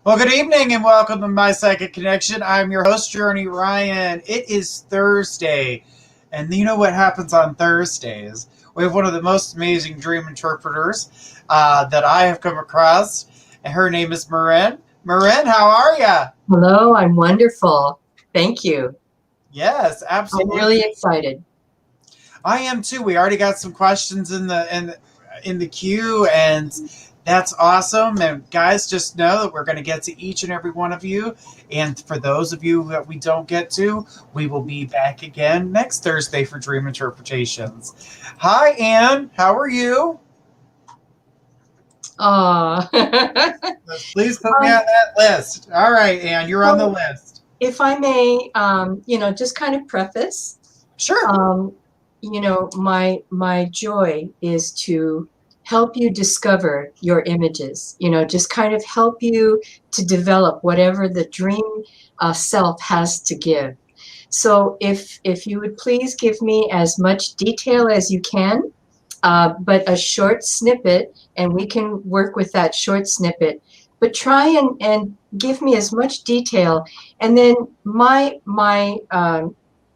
Well, good evening and welcome to My Psychic Connection. I'm your host, Journey Ryan. It is Thursday, and you know what happens on Thursdays? We have one of the most amazing dream interpreters that I have come across, and her name is Marin. Marin, how are you? Hello, I'm wonderful. Thank you. Yes, absolutely. I'm really excited. I am too. We already got some questions in the queue, and that's awesome. And guys, just know that we're going to get to each and every one of you. And for those of you that we don't get to, we will be back again next Thursday for Dream Interpretations. Hi, Anne. How are you? Please put me on that list. All right, Anne, you're on the list. If I may, just kind of preface. Sure. My joy is to help you discover your images, just kind of help you to develop whatever the dream self has to give. So if you would please give me as much detail as you can, but a short snippet, and we can work with that short snippet, but try and give me as much detail. And then my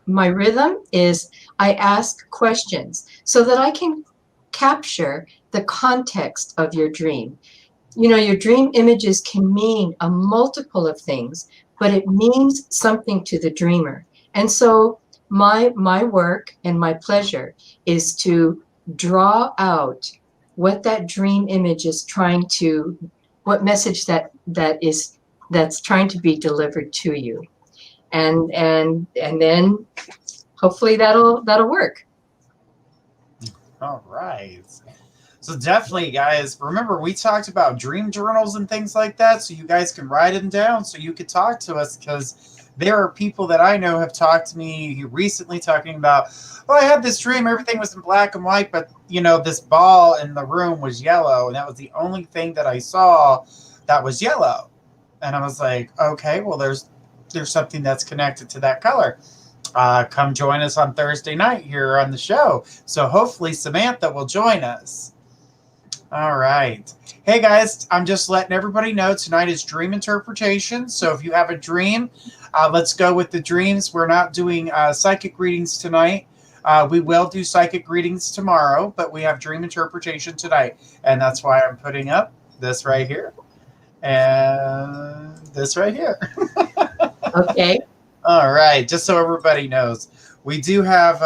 rhythm is I ask questions so that I can capture the context of your dream. Your dream images can mean a multiple of things, but it means something to the dreamer. And so my work and my pleasure is to draw out what that dream image is trying to, what message that's trying to be delivered to you. And then hopefully that'll work. All right. So definitely, guys, remember we talked about dream journals and things like that, so you guys can write them down so you could talk to us, because there are people that I know have talked to me recently talking about, oh, I had this dream, everything was in black and white, but, this ball in the room was yellow, and that was the only thing that I saw that was yellow. And I was like, okay, well, there's something that's connected to that color. Come join us on Thursday night here on the show. So hopefully Samantha will join us. All right. Hey, guys, I'm just letting everybody know tonight is dream interpretation. So if you have a dream, let's go with the dreams. We're not doing psychic readings tonight. We will do psychic readings tomorrow, but we have dream interpretation tonight. And that's why I'm putting up this right here and this right here. Okay. All right. Just so everybody knows, we do have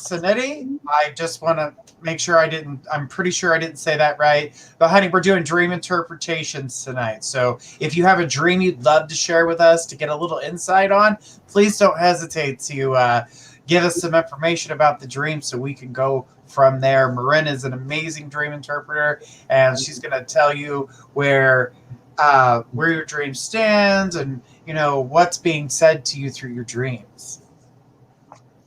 Sanetti. I just want to make sure I'm pretty sure I didn't say that right. But honey, we're doing dream interpretations tonight. So if you have a dream you'd love to share with us to get a little insight on, please don't hesitate to give us some information about the dream so we can go from there. Marin is an amazing dream interpreter, and she's going to tell you where your dream stands and, what's being said to you through your dreams.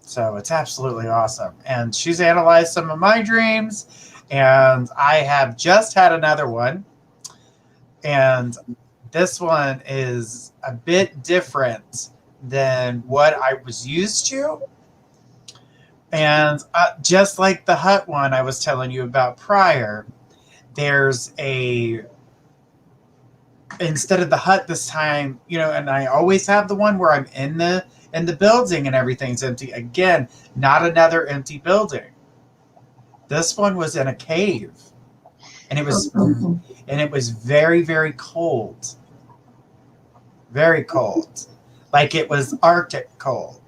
So it's absolutely awesome. And she's analyzed some of my dreams, and I have just had another one. And this one is a bit different than what I was used to. And just like the hut one I was telling you about prior, there's instead of the hut this time, and I always have the one where I'm in the building and everything's empty. Again, not another empty building. This one was in a cave, and it was very, very cold. Very cold. Like it was Arctic cold.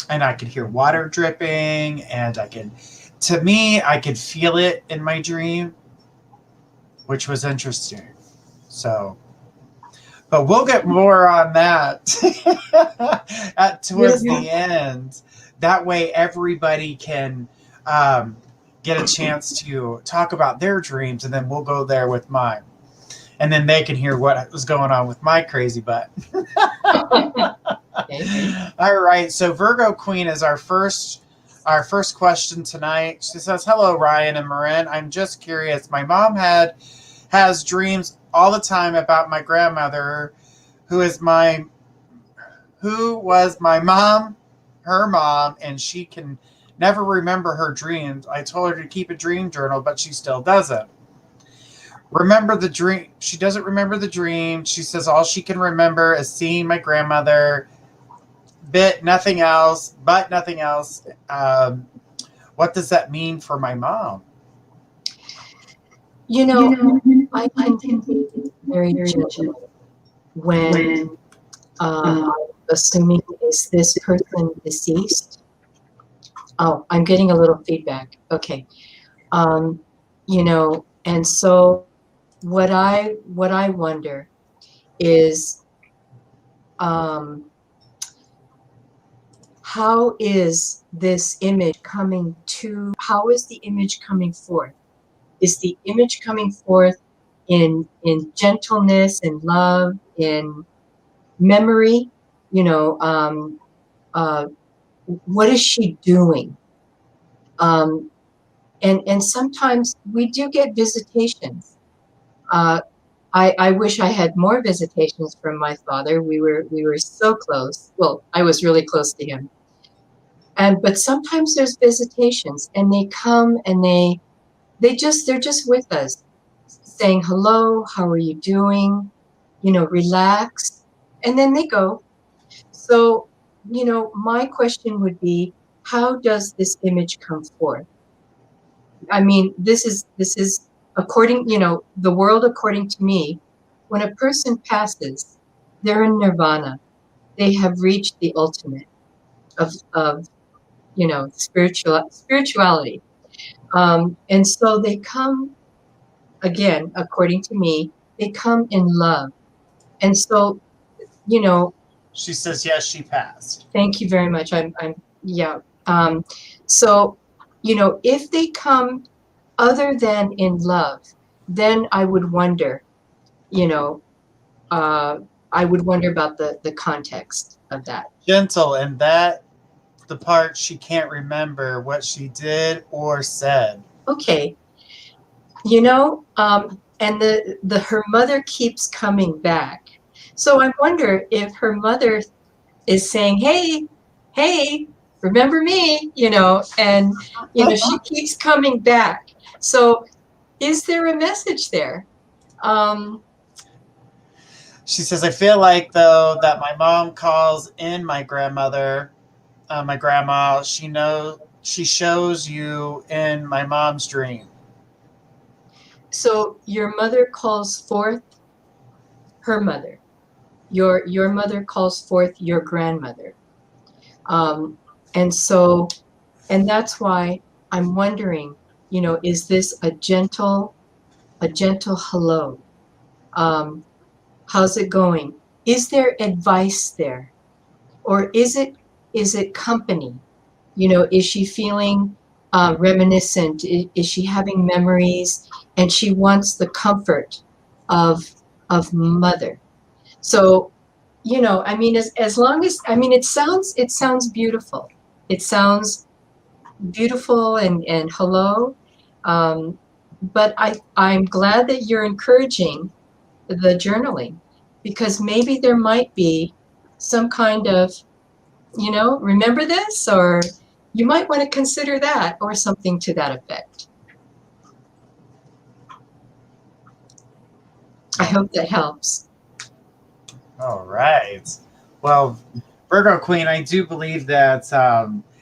And I could hear water dripping, and I could feel it in my dream, which was interesting. So, but we'll get more on that towards the end. That way everybody can get a chance to talk about their dreams, and then we'll go there with mine. And then they can hear what was going on with my crazy butt. All right, so Virgo Queen is our first question tonight. She says, hello, Ryan and Marin. I'm just curious. My mom has dreams all the time about my grandmother, who was my mom, her mom, and she can never remember her dreams. I told her to keep a dream journal, but she still doesn't. remember the dream. She doesn't remember the dream. She says all she can remember is seeing my grandmother, nothing else, but nothing else. What does that mean for my mom? You know, I can be very gentle when, assuming is this person deceased? Oh, I'm getting a little feedback. Okay. You know, and so what I wonder is, how is this image coming to, how is the image coming forth? Is the image coming forth in gentleness, in love, in memory? You know, what is she doing? And sometimes we do get visitations. I wish I had more visitations from my father. We were so close. Well, I was really close to him. But sometimes there's visitations, and they come and they're just with us, saying hello, how are you doing? You know, relax, and then they go. So, you know, my question would be, how does this image come forth? I mean, this is according, you know, the world according to me. When a person passes, they're in nirvana. They have reached the ultimate of you know, spirituality. And so they come, again, according to me, they come in love. And so, you know, She says yes, she passed. thank you very much. Yeah. So, you know, if they come other than in love, then I would wonder, you know, I would wonder about the context of that. Gentle, and that the part she can't remember what she did or said. Okay. You know, and her mother keeps coming back. So I wonder if her mother is saying, hey, hey, remember me, you know, and, you know, she keeps coming back. So is there a message there? She says, I feel like, though, that my mom calls in my grandmother, my grandma. She shows you in my mom's dream. So your mother calls forth her mother. Your mother calls forth your grandmother. And so, and that's why I'm wondering, you know, is this a gentle hello? How's it going? Is there advice there? Or is it company? You know, is she feeling reminiscent? Is she having memories? And she wants the comfort of mother. So, you know, I mean, as long as, I mean, it sounds beautiful. It sounds beautiful and hello. But I'm glad that you're encouraging the journaling, because maybe there might be some kind of, you know, remember this, or you might want to consider that, or something to that effect. I hope that helps. All right. Well, Virgo Queen, I do believe that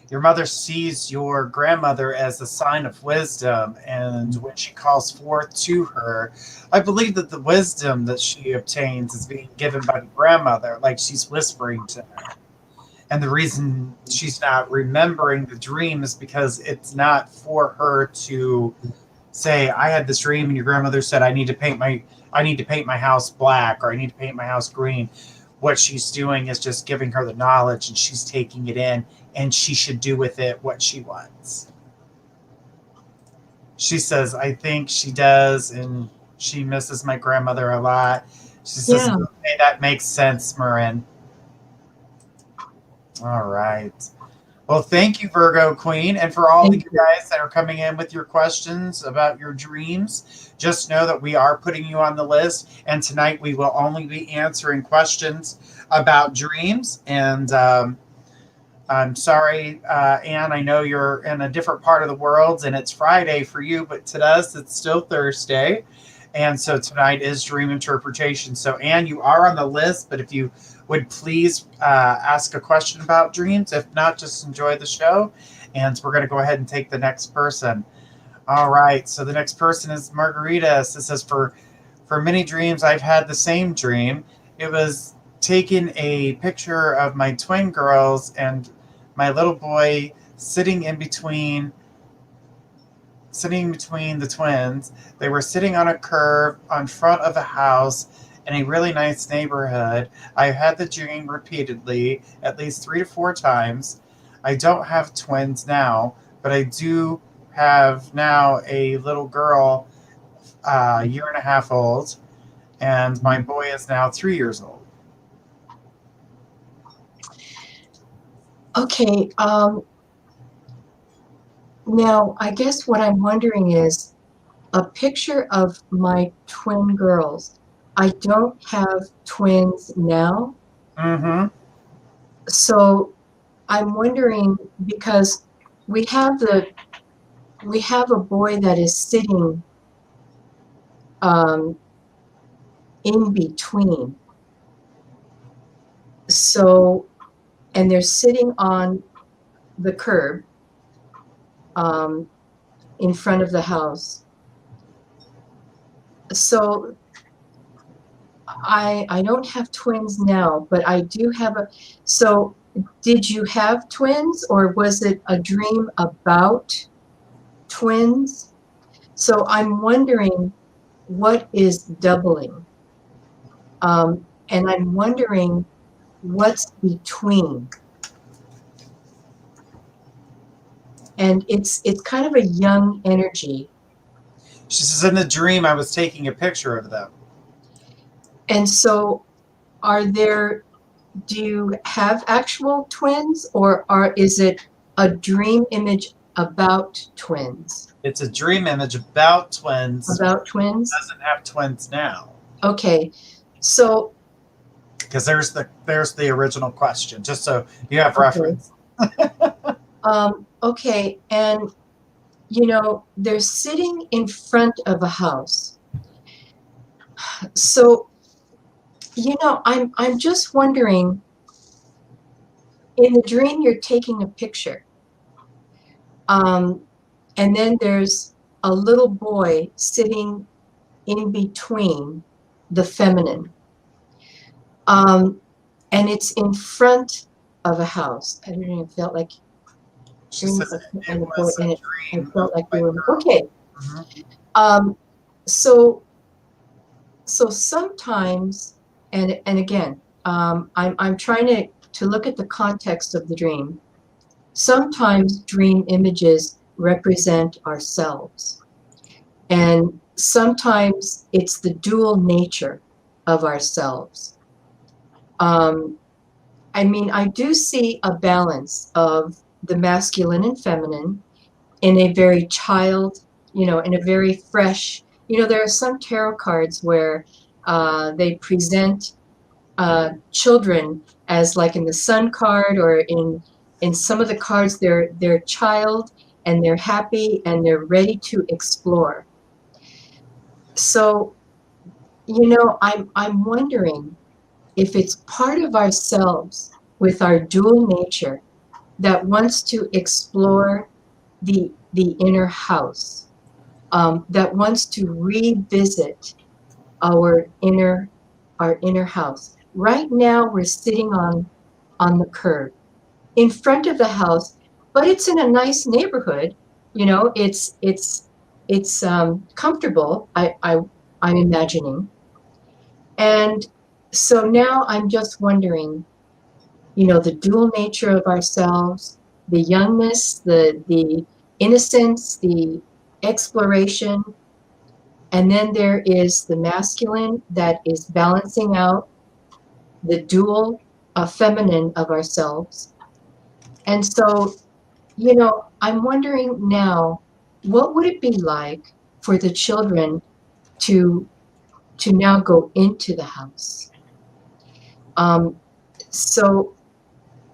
your mother sees your grandmother as a sign of wisdom, and when she calls forth to her, I believe that the wisdom that she obtains is being given by the grandmother, like she's whispering to her. And the reason she's not remembering the dream is because it's not for her to say, I had this dream and your grandmother said I need to paint my house black, or I need to paint my house green. What she's doing is just giving her the knowledge, and she's taking it in, and she should do with it what she wants. She says, I think she does, and she misses my grandmother a lot. She says, Yeah. okay, that makes sense, Marin. All right. Well, thank you, Virgo Queen. And for all of you guys that are coming in with your questions about your dreams, just know that we are putting you on the list. And tonight we will only be answering questions about dreams. And I'm sorry, Anne, I know you're in a different part of the world and it's Friday for you, but to us, it's still Thursday. And so tonight is dream interpretation. So, Anne, you are on the list, but if you would please ask a question about dreams. If not, just enjoy the show. And we're going to go ahead and take the next person. All right. So the next person is Margaritas. It says, for many dreams, I've had the same dream. It was taking a picture of my twin girls and my little boy sitting between the twins. They were sitting on a curve on front of a house in a really nice neighborhood. I had the dream repeatedly, at least 3 to 4 times. I don't have twins now, but I do have now a little girl, a year and a half old, and my boy is now 3 years old. Okay. Now, I guess what I'm wondering is a picture of my twin girls. I don't have twins now. Mm-hmm. So I'm wondering, because we have a boy that is sitting in between. So, and they're sitting on the curb in front of the house. So I don't have twins now, but I do have so did you have twins, or was it a dream about twins? So I'm wondering what is doubling. And I'm wondering what's between. And it's kind of a young energy. She says, in the dream, I was taking a picture of them. And so do you have actual twins, or is it a dream image about twins? It's a dream image about twins. About twins? Doesn't have twins now. Okay. So because there's the original question, just so you have reference. Okay, and they're sitting in front of a house. So I'm just wondering, in the dream you're taking a picture, and then there's a little boy sitting in between the feminine, and it's in front of a house. I don't even felt like she said it was a dream. I felt like they were okay. Mm-hmm. So sometimes, and again, I'm trying to look at the context of the dream. Sometimes dream images represent ourselves, and sometimes it's the dual nature of ourselves. I mean, I do see a balance of the masculine and feminine in a very in a very fresh, there are some tarot cards where they present children as, like in the Sun card, or in some of the cards, they're child, and they're happy and they're ready to explore. So, I'm wondering if it's part of ourselves with our dual nature that wants to explore the inner house, that wants to revisit our inner house. Right now we're sitting on the curb in front of the house, but it's in a nice neighborhood. It's comfortable, I'm imagining. And so now I'm just wondering, the dual nature of ourselves, the youngness, the innocence, the exploration, and then there is the masculine that is balancing out the dual feminine of ourselves. And so, I'm wondering now, what would it be like for the children to now go into the house? So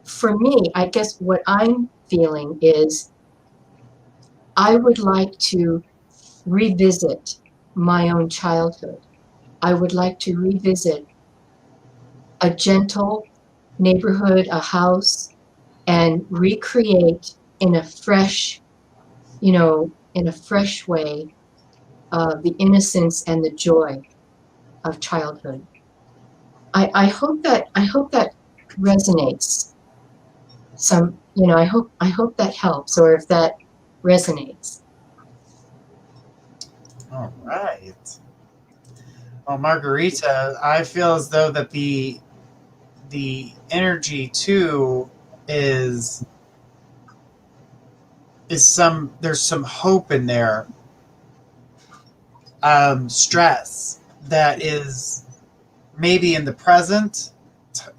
for me, I guess what I'm feeling is I would like to revisit my own childhood. I would like to revisit a gentle neighborhood, a house, and recreate in a fresh, in a fresh way, the innocence and the joy of childhood. I hope that resonates. I hope that helps, or if that resonates. All right. Well, Margarita, I feel as though that the energy too is there's some hope in there. Stress that is maybe in the present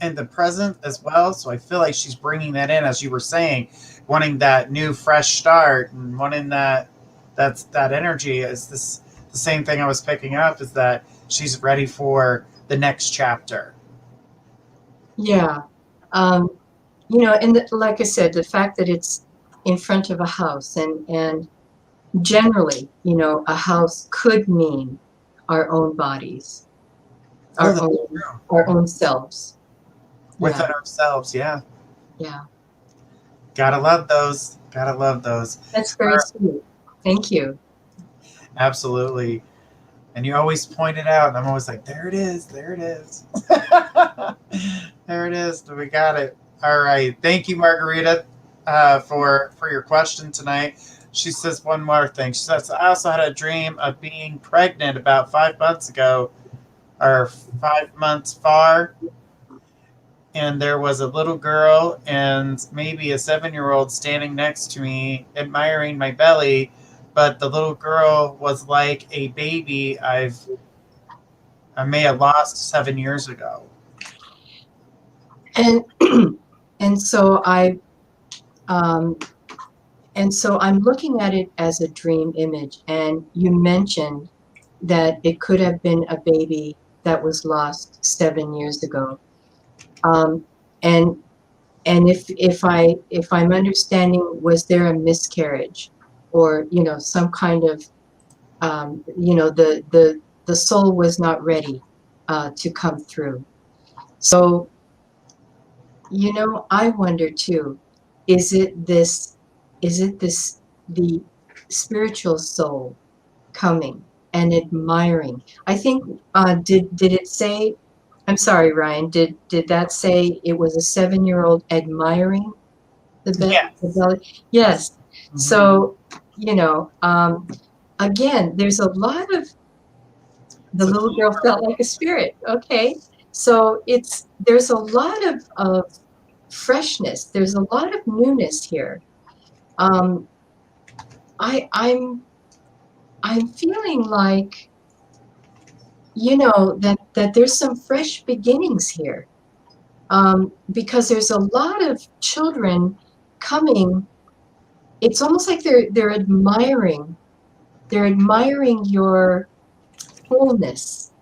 as well. So I feel like she's bringing that in, as you were saying, wanting that new fresh start and wanting that energy. Is this the same thing I was picking up, is that she's ready for the next chapter? Yeah. Like I said, the fact that it's in front of a house, and generally, a house could mean our own bodies, our own selves. Within ourselves, yeah. Yeah. Gotta love those. Gotta love those. That's very sweet. Thank you. Absolutely. And you always point it out, and I'm always like, there it is, there it is. There it is. We got it. All right. Thank you, Margarita, for your question tonight. She says one more thing. She says, I also had a dream of being pregnant about 5 months ago, or 5 months far. And there was a little girl and maybe a 7-year-old standing next to me, admiring my belly. But the little girl was like a baby I may have lost 7 years ago. And and so I'm looking at it as a dream image. And you mentioned that it could have been a baby that was lost 7 years ago. And if I'm understanding, was there a miscarriage, or some kind of the soul was not ready to come through. So I wonder too, is it this the spiritual soul coming and admiring? I think did it say, I'm sorry, Ryan, did that say it was a 7-year-old admiring the belly? Yes. Mm-hmm. So, again, there's a lot of, the little girl felt like a spirit. Okay. So there's a lot of freshness. There's a lot of newness here. I'm feeling like, that there's some fresh beginnings here, because there's a lot of children coming. It's almost like they're admiring your fullness,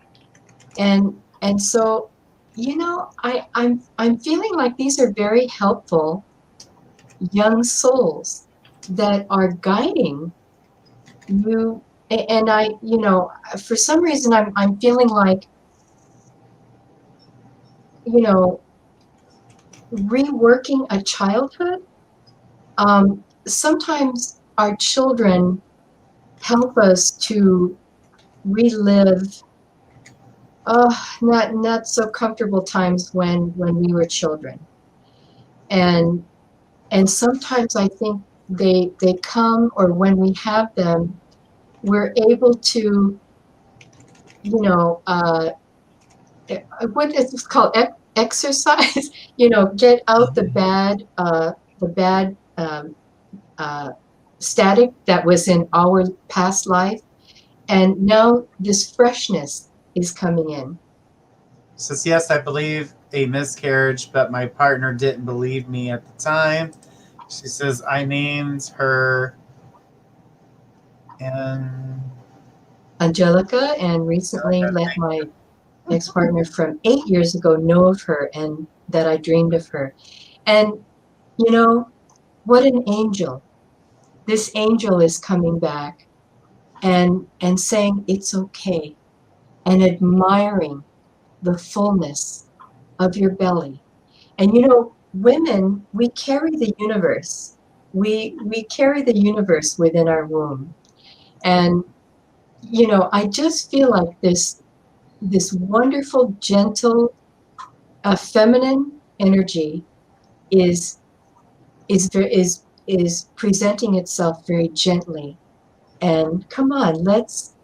and so I'm feeling like these are very helpful young souls that are guiding you. And for some reason, I'm feeling like, reworking a childhood. Sometimes our children help us to relive not so comfortable times when we were children. And sometimes I think they come, or when we have them, we're able to, what is it called, exercise, get out the bad static that was in our past life, and now this freshness is coming in. Says, yes, I believe a miscarriage, but my partner didn't believe me at the time. She says, I named her Angelica, and recently let my ex-partner from 8 years ago know of her, and that I dreamed of her. And what an angel. This angel is coming back, and saying it's okay, and admiring the fullness of your belly. And you know, women, we carry the universe. We carry the universe within our womb. And you know, I just feel like this wonderful, gentle, feminine energy is is presenting itself very gently. And come on, let's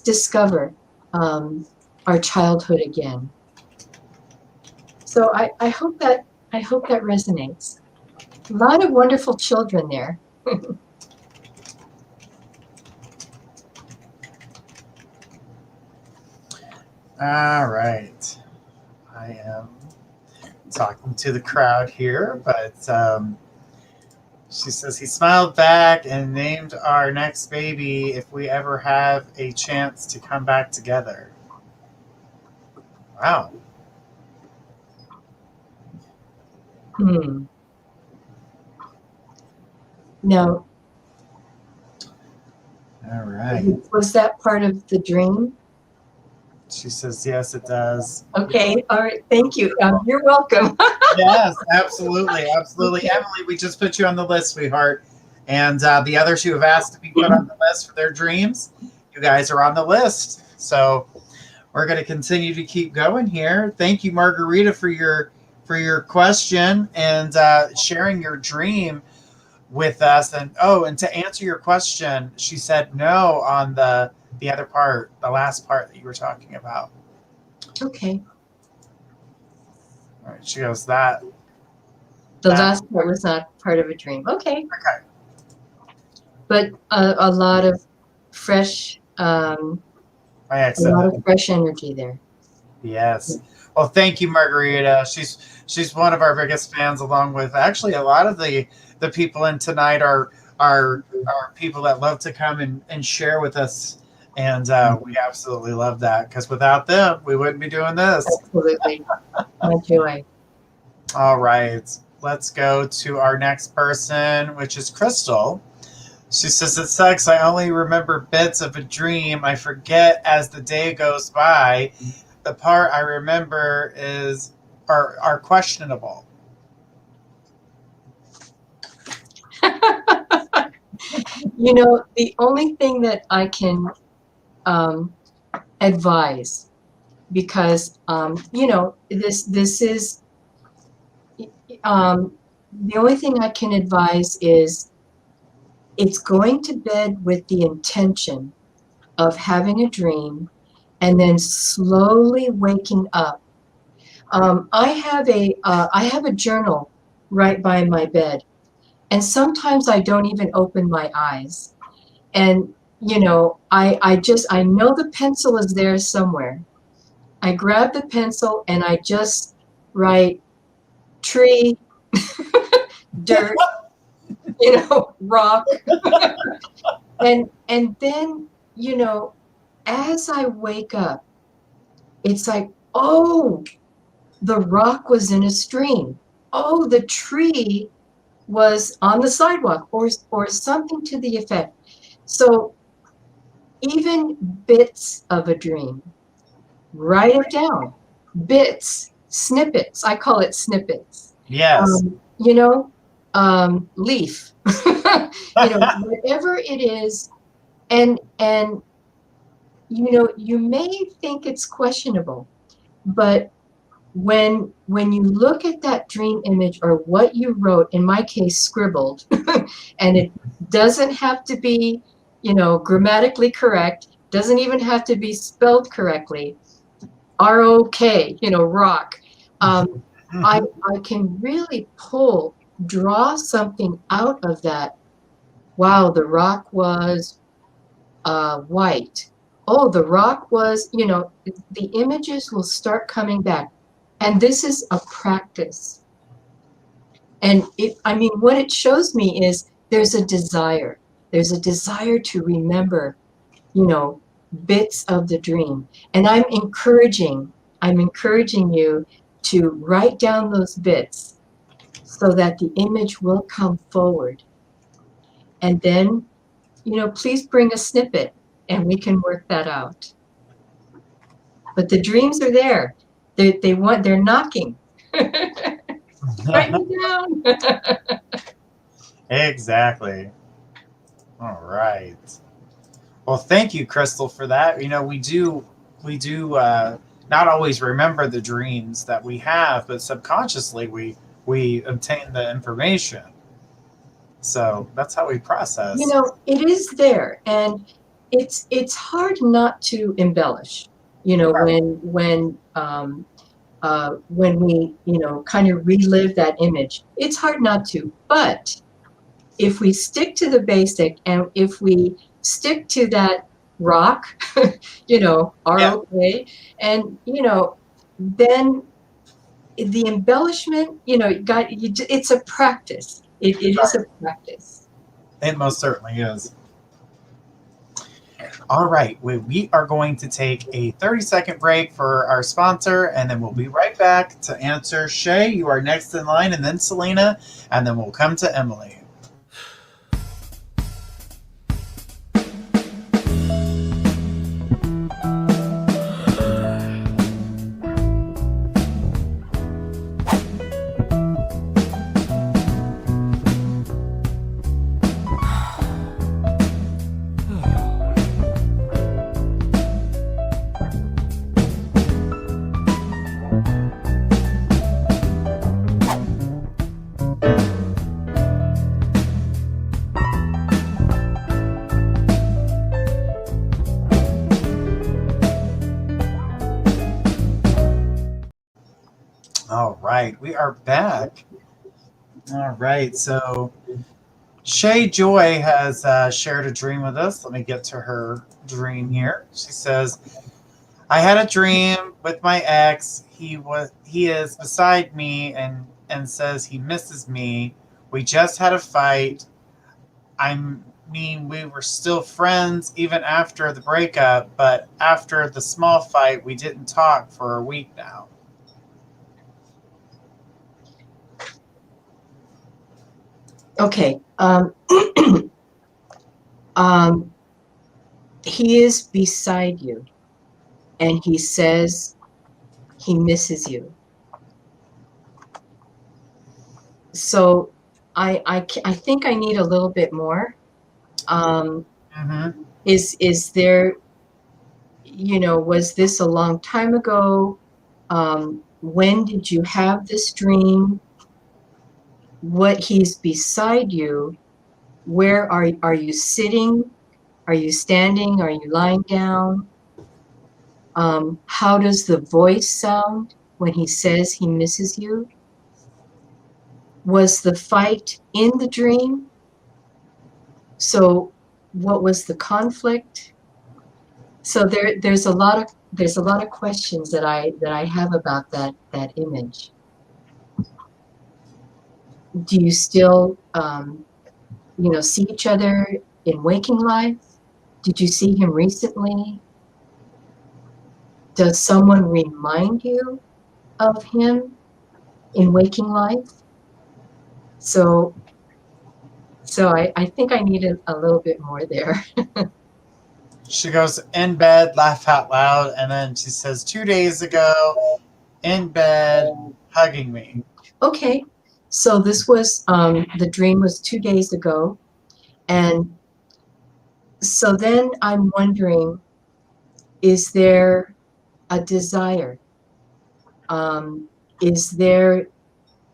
discover our childhood again. So I hope that resonates. A lot of wonderful children there. All right. I am talking to the crowd here, but she says he smiled back and named our next baby if we ever have a chance to come back together. Wow. No. All right. Was that part of the dream? She says, yes, it does. Okay. All right. Thank you. You're welcome. Yes, absolutely. Absolutely. Okay. Emily, we just put you on the list, sweetheart. And the others who have asked to be put on the list for their dreams, you guys are on the list. So we're going to continue to keep going here. Thank you, Margarita, for your question and sharing your dream with us. And to answer your question, she said no on the other part, the last part that you were talking about. Okay. All right. She goes, the last part was not part of a dream. Okay. Okay. But a lot of fresh, a lot of fresh energy there. Yes. Well, thank you, Margarita. She's one of our biggest fans, along with actually a lot of the people in tonight are people that love to come and share with us. And we absolutely love that, because without them, we wouldn't be doing this. Absolutely. My joy. All right. Let's go to our next person, which is Crystal. She says, it sucks. I only remember bits of a dream. I forget as the day goes by. The part I remember are questionable. You know, the only thing that I can advise, because you know, this is the only thing I can advise is it's going to bed with the intention of having a dream and then slowly waking up. I have a journal right by my bed, and sometimes I don't even open my eyes. And you know, I know the pencil is there somewhere. I grab the pencil and I just write tree, dirt, you know, rock. and then, you know, as I wake up, it's like, oh, the rock was in a stream. Oh, the tree was on the sidewalk, or something to the effect. So even bits of a dream, write it down. Bits, snippets. I call it snippets. Yes. You know, leaf. You know, whatever it is, and you know, you may think it's questionable, but when you look at that dream image or what you wrote, in my case scribbled, and it doesn't have to be, you know, grammatically correct, doesn't even have to be spelled correctly, R-O-K, you know, rock, I can really draw something out of that. Wow, the rock was white. Oh, the rock was, you know, the images will start coming back. And this is a practice. And I mean, what it shows me is there's a desire. There's a desire to remember, you know, bits of the dream. And I'm encouraging you to write down those bits so that the image will come forward. And then, you know, please bring a snippet. and we can work that out. But the dreams are there. They're knocking. Write me down. Exactly. All right. Well, thank you, Crystal, for that. You know, we do not always remember the dreams that we have, but subconsciously we obtain the information. So that's how we process. You know, it is there, and it's hard not to embellish. You know, Right. when we, you know, kind of relive that image, it's hard not to. But if we stick to the basic, and if we stick to that rock, you know, Yeah. ROK, and, you know, then the embellishment, you know, it's a practice. It is a practice. It most certainly is. All right, we are going to take a 30-second break for our sponsor, and then we'll be right back to answer Shay. You are next in line, and then Selena, and then we'll come to Emily. All right, we are back. All right, so Shay Joy has shared a dream with us. Let me get to her dream here. She says, "I had a dream with my ex. He is beside me and says he misses me. We just had a fight. I mean, we were still friends even after the breakup, but after the small fight, we didn't talk for a week now." Okay. He is beside you, and he says he misses you. So I think I need a little bit more. Mm-hmm. Is there, you know, was this a long time ago? When did you have this dream? What, he's beside you? Where are you sitting? Are you standing? Are you lying down? How does the voice sound when he says he misses you? Was the fight in the dream? So what was the conflict? So there's a lot of questions that I have about that image. Do you still you know, see each other in waking life? Did you see him recently? Does someone remind you of him in waking life? So I think I need a little bit more there. She goes, "In bed, laugh out loud," and then she says, "2 days ago, in bed, hugging me." Okay, so this was the dream was 2 days ago, and so then I'm wondering, is there a desire? Is there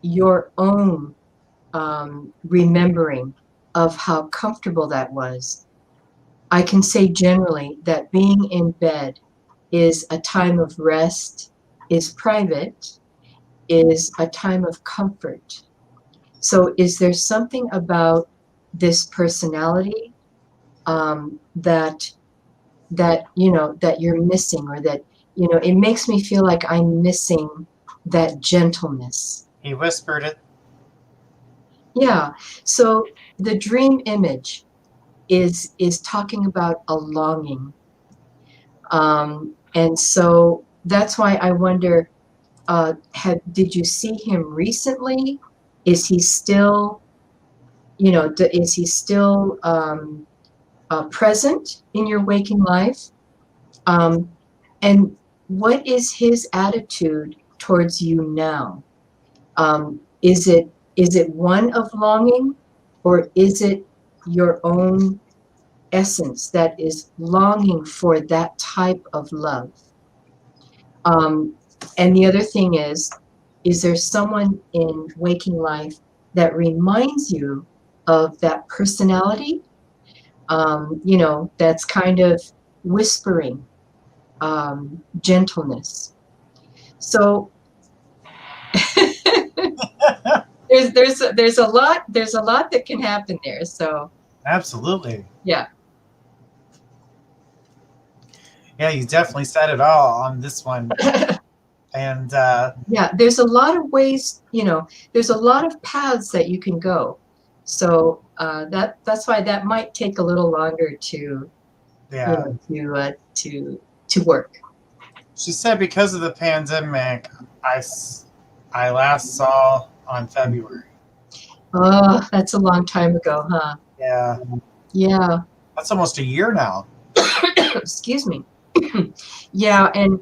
your own remembering of how comfortable that was? I can say generally that being in bed is a time of rest, is private, is a time of comfort. So is there something about this personality that you know that you're missing, or that, you know, it makes me feel like I'm missing that gentleness? He whispered it. Yeah. So the dream image is talking about a longing, and so that's why I wonder, did you see him recently? Is he still, you know, is he still present in your waking life? And what is his attitude towards you now? Is it one of longing, or is it your own essence that is longing for that type of love? And the other thing is there someone in waking life that reminds you of that personality? That's kind of whispering, gentleness. So there's a lot that can happen there. So Absolutely. yeah. Yeah, you definitely said it all on this one. And yeah, there's a lot of ways, there's a lot of paths that you can go. So that's why that might take a little longer to work. She said because of the pandemic, I last saw on February. Oh, that's a long time ago, huh? Yeah. Yeah. That's almost a year now. Excuse me. Yeah, and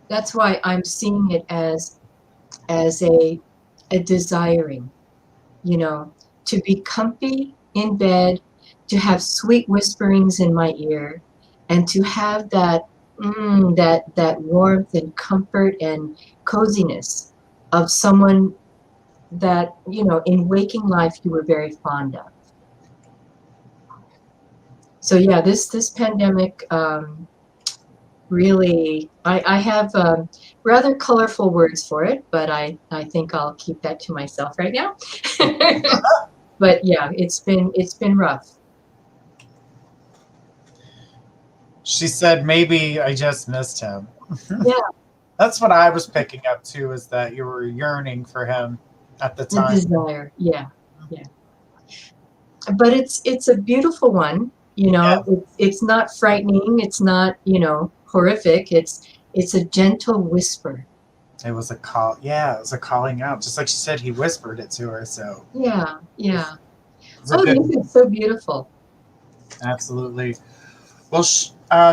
that's why I'm seeing it as a desiring, to be comfy in bed, to have sweet whisperings in my ear, and to have that warmth and comfort and coziness of someone that, in waking life you were very fond of. So yeah, this pandemic really, I have rather colorful words for it, but I think I'll keep that to myself right now. But yeah, it's been rough. She said maybe I just missed him. Yeah. That's what I was picking up too, is that you were yearning for him at the time. The desire, yeah. But it's a beautiful one, Yeah. It's not frightening, it's not, horrific. It's a gentle whisper. It was a call. Yeah, it was a calling out. Just like she said, he whispered it to her. So Yeah. oh, It's so beautiful. Absolutely. Well,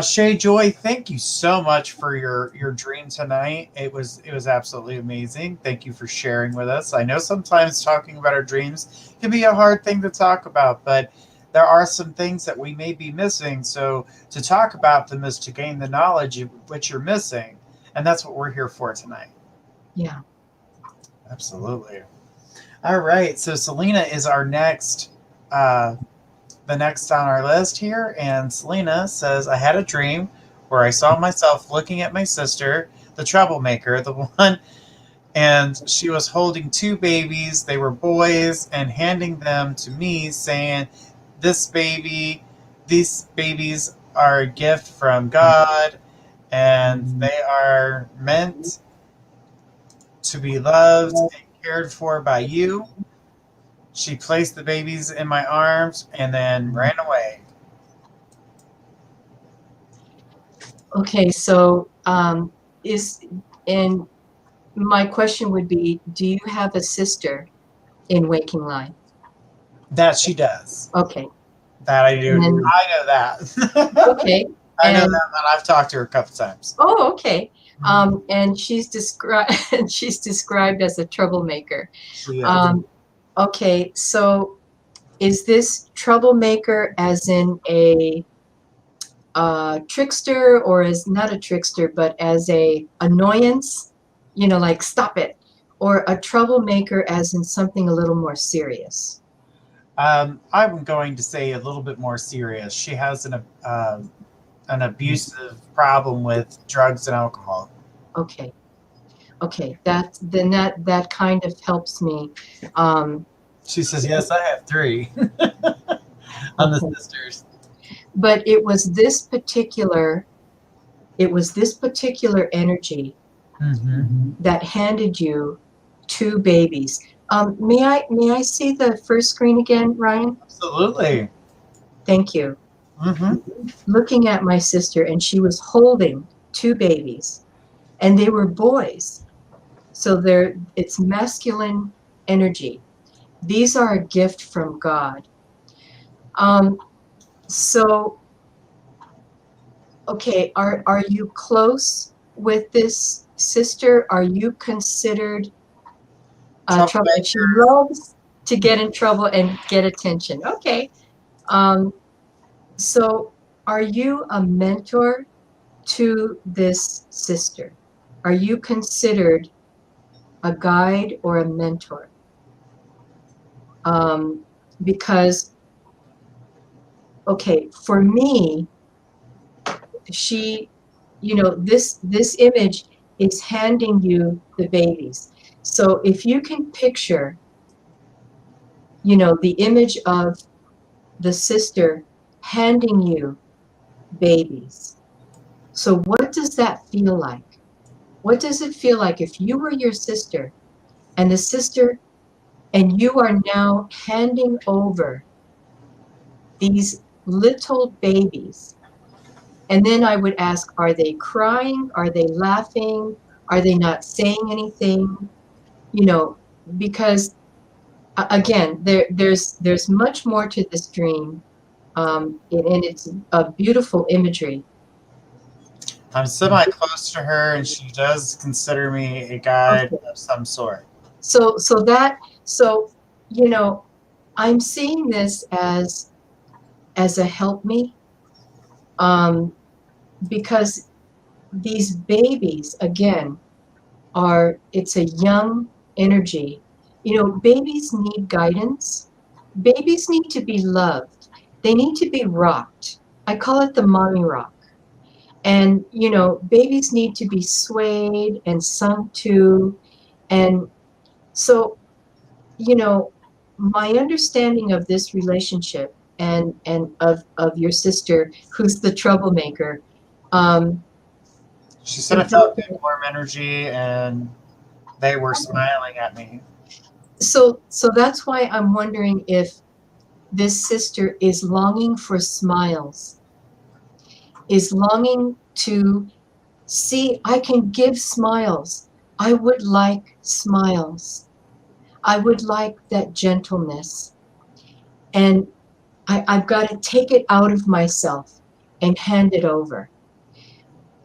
Shay Joy, thank you so much for your dream tonight. It was absolutely amazing. Thank you for sharing with us. I know sometimes talking about our dreams can be a hard thing to talk about, but there are some things that we may be missing. So to talk about them is to gain the knowledge of what you're missing, and that's what we're here for tonight. Yeah. Absolutely. All right. So Selena is our next. The next on our list here, and Selena says, I had a dream where I saw myself looking at my sister, the troublemaker, the one, and she was holding two babies. They were boys, and handing them to me, saying, these babies are a gift from God, and they are meant to be loved and cared for by you. She placed the babies in my arms and then ran away. Okay, so and my question would be, do you have a sister in waking life? That she does. Okay. That I do. Then, I know that. Okay. I know that, and I've talked to her a couple times. Oh, okay. And she's described as a troublemaker. She is. Okay, so is this troublemaker as in a trickster, or as not a trickster, but as a annoyance, like stop it, or a troublemaker as in something a little more serious? I'm going to say a little bit more serious. She has an abusive problem with drugs and alcohol. Okay. That kind of helps me. She says, yes, I have 3 on the sisters. But it was this particular energy that handed you 2 babies. May I see the first screen again, Ryan? Absolutely. Thank you. Looking at my sister, and she was holding 2 babies, and they were boys. So it's masculine energy. These are a gift from God. So, okay, are you close with this sister? Are you considered trouble? She loves to get in trouble and get attention. Okay. So are you a mentor to this sister? Are you considered a guide or a mentor? Because, okay, for me, she, this image is handing you the babies. So if you can picture, the image of the sister handing you babies. So what does that feel like? What does it feel like if you were your sister and the sister and you are now handing over these little babies? And then I would ask, are they crying? Are they laughing? Are they not saying anything? Because again, there's much more to this dream, and it's a beautiful imagery. I'm semi-close to her, and she does consider me a guide of some sort. So I'm seeing this as a help me, because these babies, again, it's a young energy. Babies need guidance. Babies need to be loved. They need to be rocked. I call it the mommy rock. And, babies need to be swayed and sung to. And so, my understanding of this relationship and of your sister, who's the troublemaker, she said I felt good, warm energy, and they were smiling at me. So that's why I'm wondering if this sister is longing for smiles, is longing to see, I can give smiles. I would like smiles. I would like that gentleness. And I've got to take it out of myself and hand it over.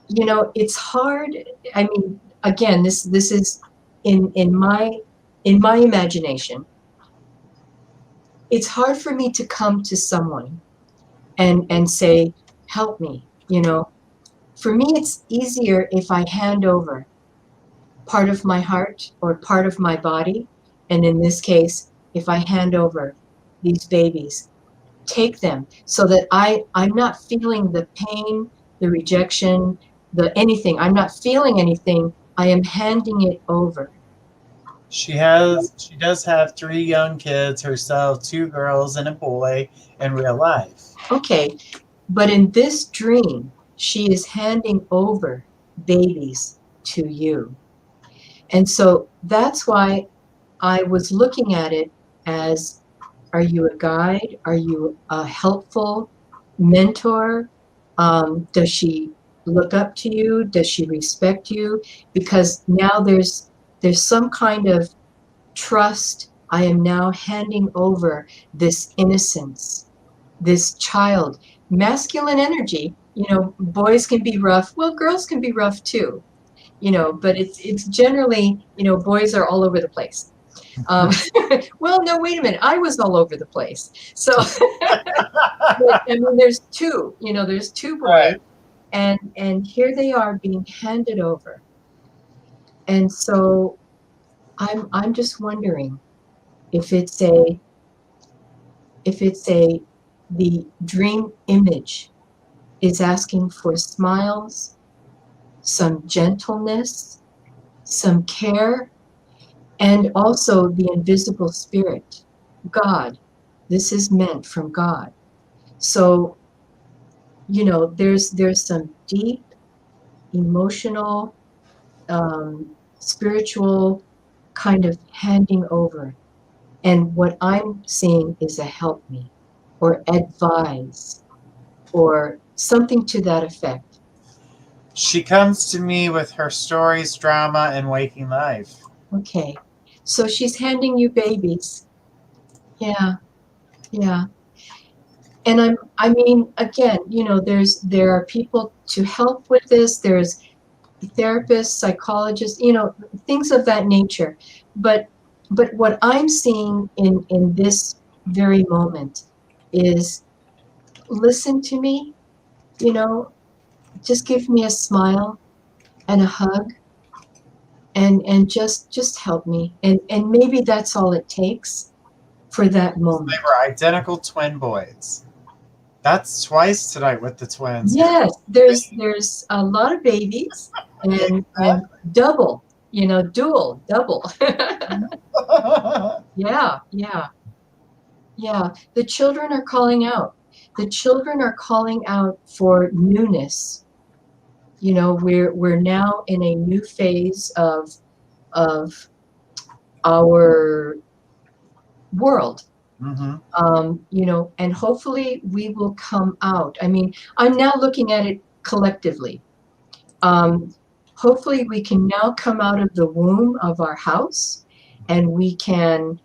It's hard. I mean, again, this is in my imagination. It's hard for me to come to someone and say, help me. For me, it's easier if I hand over part of my heart or part of my body. And in this case, if I hand over these babies, take them so that I'm not feeling the pain, the rejection, the anything. I'm not feeling anything. I am handing it over. She does have 3 young kids herself, 2 girls and a boy in real life. Okay, but in this dream, she is handing over babies to you. And so that's why I was looking at it as, are you a guide? Are you a helpful mentor? Does she look up to you? Does she respect you? Because now there's some kind of trust. I am now handing over this innocence, this child, masculine energy. Boys can be rough. Well, girls can be rough too. But it's generally, boys are all over the place. Well, no, wait a minute. I was all over the place. So, I mean, there's 2, there's 2 boys, Right. and here they are being handed over. And so I'm just wondering if it's the dream image is asking for smiles, some gentleness, some care, and also the invisible spirit, God. This is meant from God. So, there's some deep emotional, spiritual kind of handing over. And what I'm seeing is a help me or advise or something to that effect. She comes to me with her stories, drama, and waking life. Okay. So she's handing you babies. Yeah. Yeah. I mean, again, you know, there are people to help with this. There's therapists, psychologists, you know, things of that nature. But what I'm seeing in this very moment is listen to me, you know, just give me a smile and a hug and just help me. And maybe that's all it takes for that moment. They were identical twin boys. That's twice tonight with the twins. Yes, there's a lot of babies and double, you know, dual, double. Yeah, yeah, yeah. The children are calling out. The children are calling out for newness. You know, we're now in a new phase of our world. You know, and hopefully we will come out. I mean, I'm now looking at it collectively. Hopefully we can now come out of the womb of our house and we can,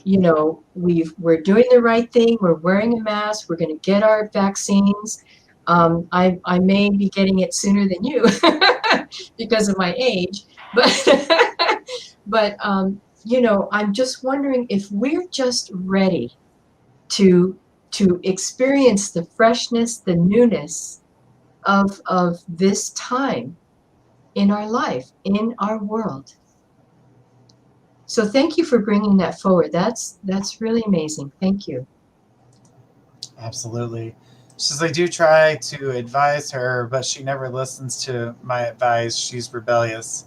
you know, we're doing the right thing. We're wearing a mask. We're going to get our vaccines. I may be getting it sooner than you because of my age, but you know, I'm just wondering if we're just ready to experience the freshness, the newness of this time in our life, in our world. So thank you for bringing that forward. That's really amazing. Thank you. Absolutely. She says, I do try to advise her, but she never listens to my advice. She's rebellious.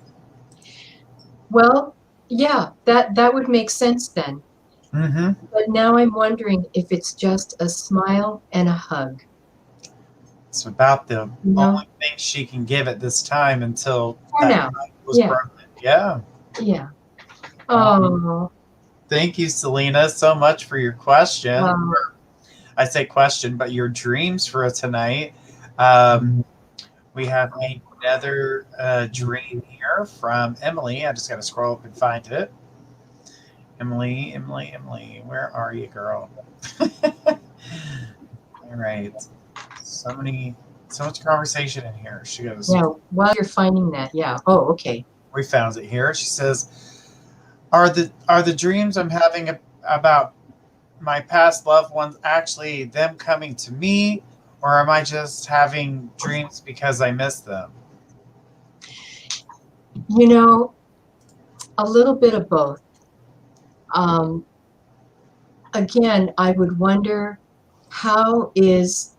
Well, yeah, that would make sense then. But now I'm wondering if it's just a smile and a hug. It's about the No. only thing she can give at this time until For now. was broken. Yeah. Yeah. Oh. Thank you, Selena, so much for your question. I say question, but your dreams for tonight. We have another dream here from Emily. I just got to scroll up and find it. Emily, where are you, girl? All right. So much conversation in here. She goes, yeah, while you're finding that, yeah. Oh, okay. We found it here. She says, are the dreams I'm having about my past loved ones actually them coming to me, or am I just having dreams because I miss them? You know, a little bit of both. Again, I would wonder, how is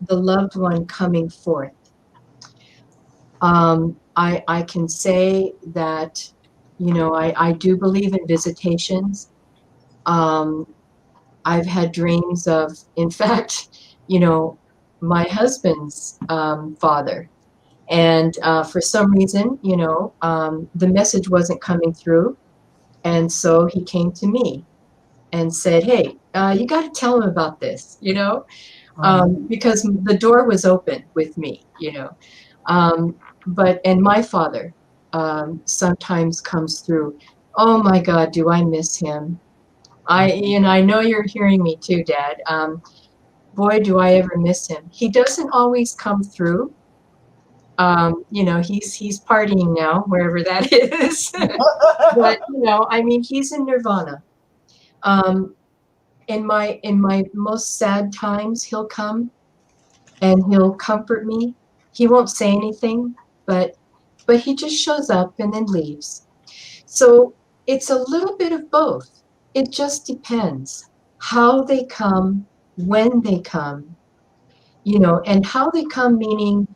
the loved one coming forth? I can say that, you know, I do believe in visitations. I've had dreams of, in fact, you know, my husband's father. And for some reason, you know, the message wasn't coming through. And so he came to me and said, hey, you got to tell him about this, you know, because the door was open with me, you know. And my father sometimes comes through. Oh my God, do I miss him? I know you're hearing me too, Dad. Boy, do I ever miss him. He doesn't always come through. You know, he's partying now, wherever that is. But you know, I mean, he's in nirvana. In my most sad times, he'll come and he'll comfort me. He won't say anything, but he just shows up and then leaves. So it's a little bit of both. It just depends how they come, when they come, you know, and how they come, meaning.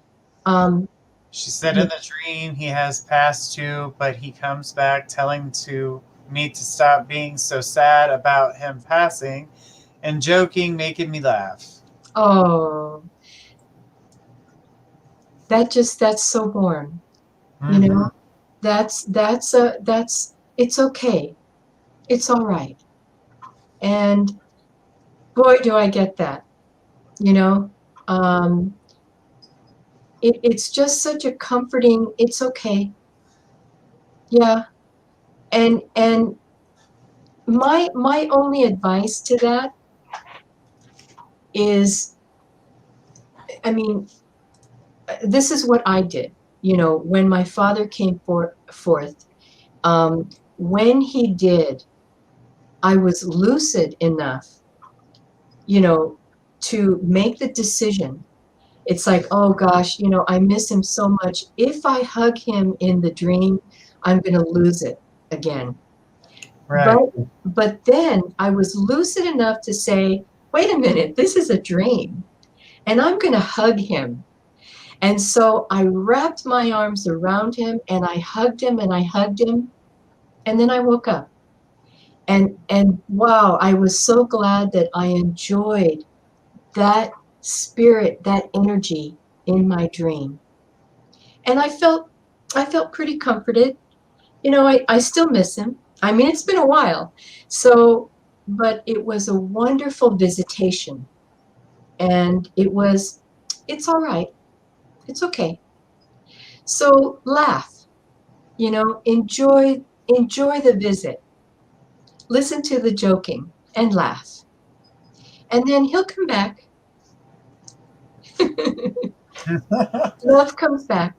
She said in the dream he has passed too, but he comes back telling me to stop being so sad about him passing and joking, making me laugh. Oh, that's so warm. You know, that's it's okay. It's all right. And boy, do I get that, you know. It's just such a comforting, it's okay. Yeah. And my only advice to that is, I mean, this is what I did. You know, when my father came forth, when he did, I was lucid enough, you know, to make the decision. It's like, oh gosh, you know, I miss him so much. If I hug him in the dream, I'm going to lose it again. Right. But then I was lucid enough to say, wait a minute, this is a dream, and I'm going to hug him. And so I wrapped my arms around him and I hugged him and I hugged him. And then I woke up. And wow, I was so glad that I enjoyed that spirit, that energy in my dream. And I felt pretty comforted. You know, I still miss him. I mean, it's been a while. So, but it was a wonderful visitation. And it's all right. It's okay. So laugh, you know, enjoy the visit. Listen to the joking and laugh. And then he'll come back. Love comes back.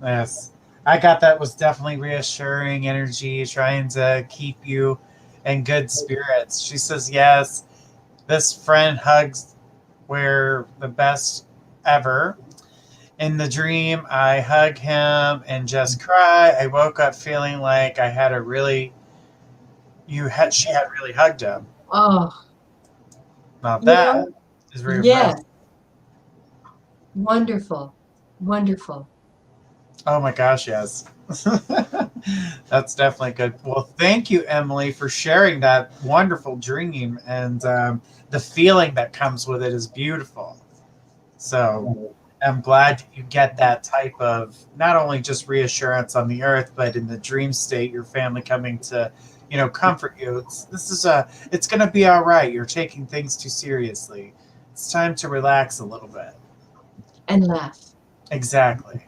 Yes. I got that was definitely reassuring energy, trying to keep you in good spirits. She says, yes, this friend hugs were the best ever. In the dream, I hug him and just cry. I woke up feeling like I had a really, she had really hugged him. Oh, Now you that know, is yes, reassuring. wonderful, wonderful. Oh my gosh, yes. That's definitely good. Well, thank you, Emily, for sharing that wonderful dream. And the feeling that comes with it is beautiful. So I'm glad you get that type of not only just reassurance on the earth, but in the dream state, your family coming to, comfort you. It's going to be all right. You're taking things too seriously. It's time to relax a little bit. And laugh. Exactly.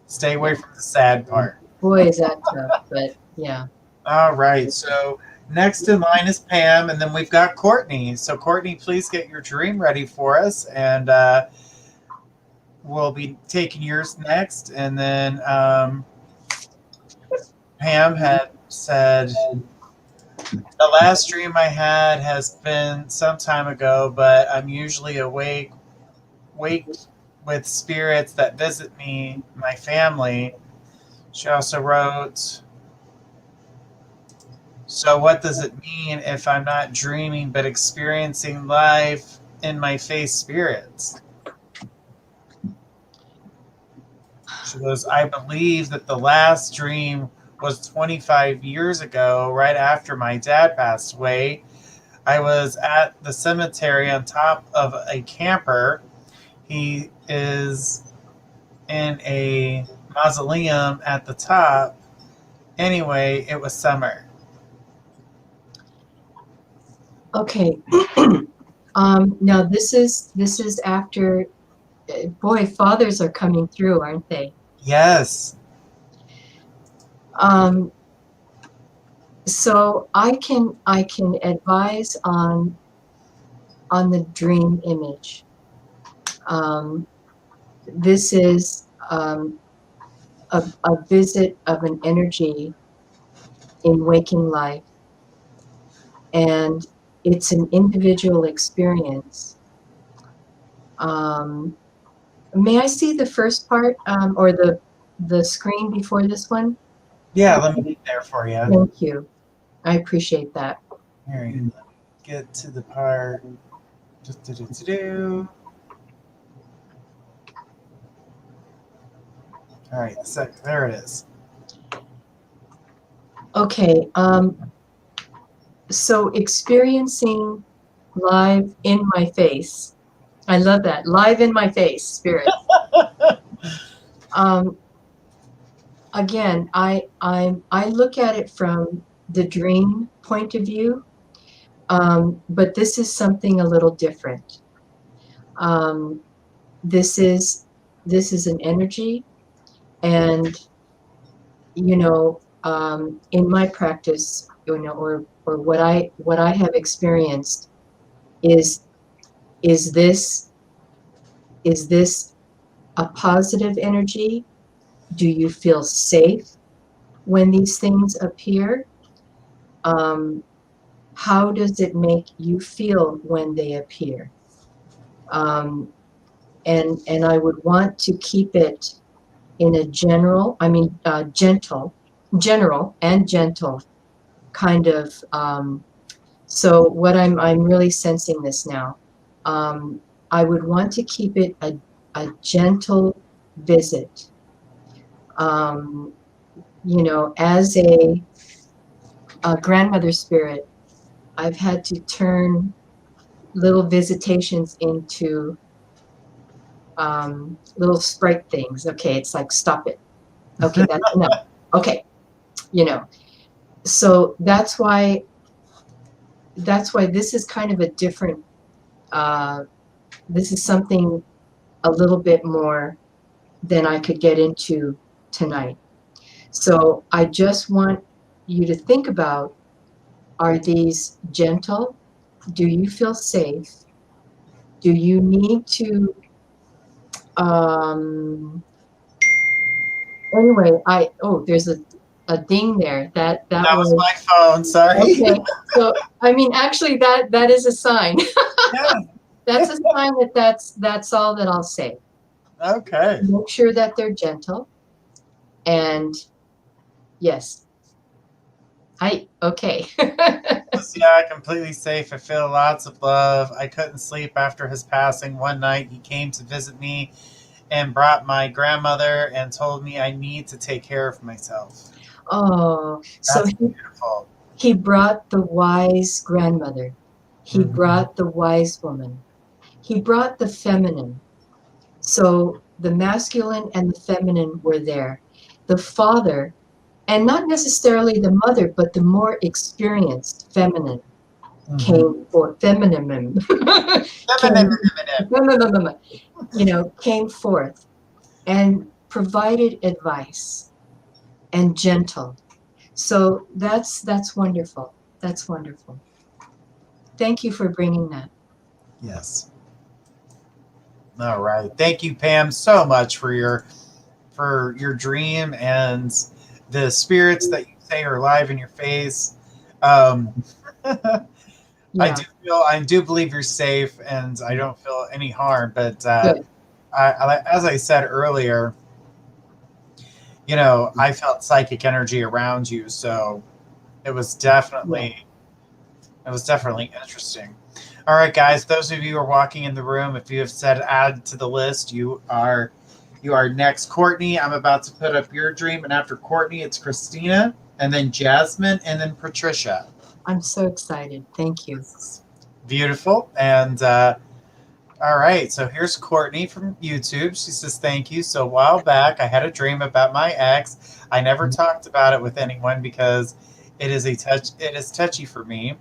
Stay away from the sad part. Boy, is that tough, but yeah. All right. So next in line is Pam, and then we've got Courtney. So Courtney, please get your dream ready for us, and we'll be taking yours next. And then Pam had said, the last dream I had has been some time ago, but I'm usually wake with spirits that visit me, my family. She also wrote, so what does it mean if I'm not dreaming but experiencing life in my face spirits? She goes, I believe that the last dream was 25 years ago, right after my dad passed away. I was at the cemetery on top of a camper. He is in a mausoleum at the top. Anyway, it was summer. Okay. Now this is after. Boy, fathers are coming through, aren't they? Yes. So I can advise on the dream image. This is a visit of an energy in waking life, and it's an individual experience. May I see the first part, or the screen before this one? Yeah, let me get there for you. Thank you. I appreciate that. All right, let me get to the part. All right, there it is. Okay. So experiencing live in my face. I love that. Live in my face, spirit. Again, I look at it from the dream point of view, but this is something a little different. This is an energy, and in my practice, or what I have experienced is Is this a positive energy? Do you feel safe when these things appear? How does it make you feel when they appear? And I would want to keep it in a general and gentle kind of. So what I'm really sensing this now. I would want to keep it a gentle visit. As a grandmother spirit, I've had to turn little visitations into little sprite things. Okay, it's like, stop it. Okay, that's enough. Okay, so that's why this is kind of a different, this is something a little bit more than I could get into tonight. So I just want you to think about, are these gentle? Do you feel safe? Do you need to, anyway, there's a ding there. That was my phone, sorry. Okay. So, I mean, actually that is a sign. Yeah. That's a sign that's all that I'll say. Okay. Make sure that they're gentle. And yes. Okay. Yeah, completely safe. I feel lots of love. I couldn't sleep after his passing. One night he came to visit me and brought my grandmother and told me I need to take care of myself. Oh, so That's beautiful. He brought the wise grandmother. He brought the wise woman. He brought the feminine. So the masculine and the feminine were there. The father, and not necessarily the mother, but the more experienced feminine came forth. Came forth and provided advice and gentle. So that's wonderful. That's wonderful. Thank you for bringing that. Yes. All right. Thank you, Pam, so much for your dream and the spirits that you say are alive in your face. Yeah. I do believe you're safe, and I don't feel any harm. But as I said earlier, I felt psychic energy around you, so it was definitely interesting. All right, guys, those of you who are walking in the room, if you have said add to the list, you are next. Courtney, I'm about to put up your dream, and after Courtney, it's Christina, and then Jasmine, and then Patricia. I'm so excited. Thank you. Beautiful. And all right, so here's Courtney from YouTube. She says, thank you. So a while back, I had a dream about my ex. I never talked about it with anyone because it is touchy for me.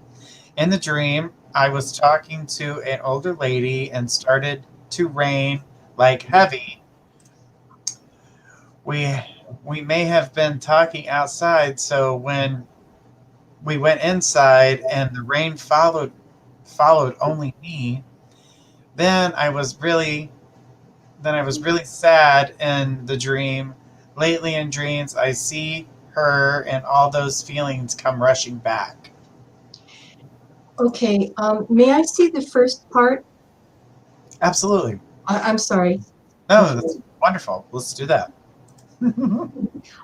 In the dream, I was talking to an older lady and started to rain like heavy. We may have been talking outside, so when we went inside and the rain followed only me, then I was really sad in the dream. Lately in dreams, I see her and all those feelings come rushing back. Okay, may I see the first part? Absolutely. I'm sorry. No, that's wonderful. Let's do that.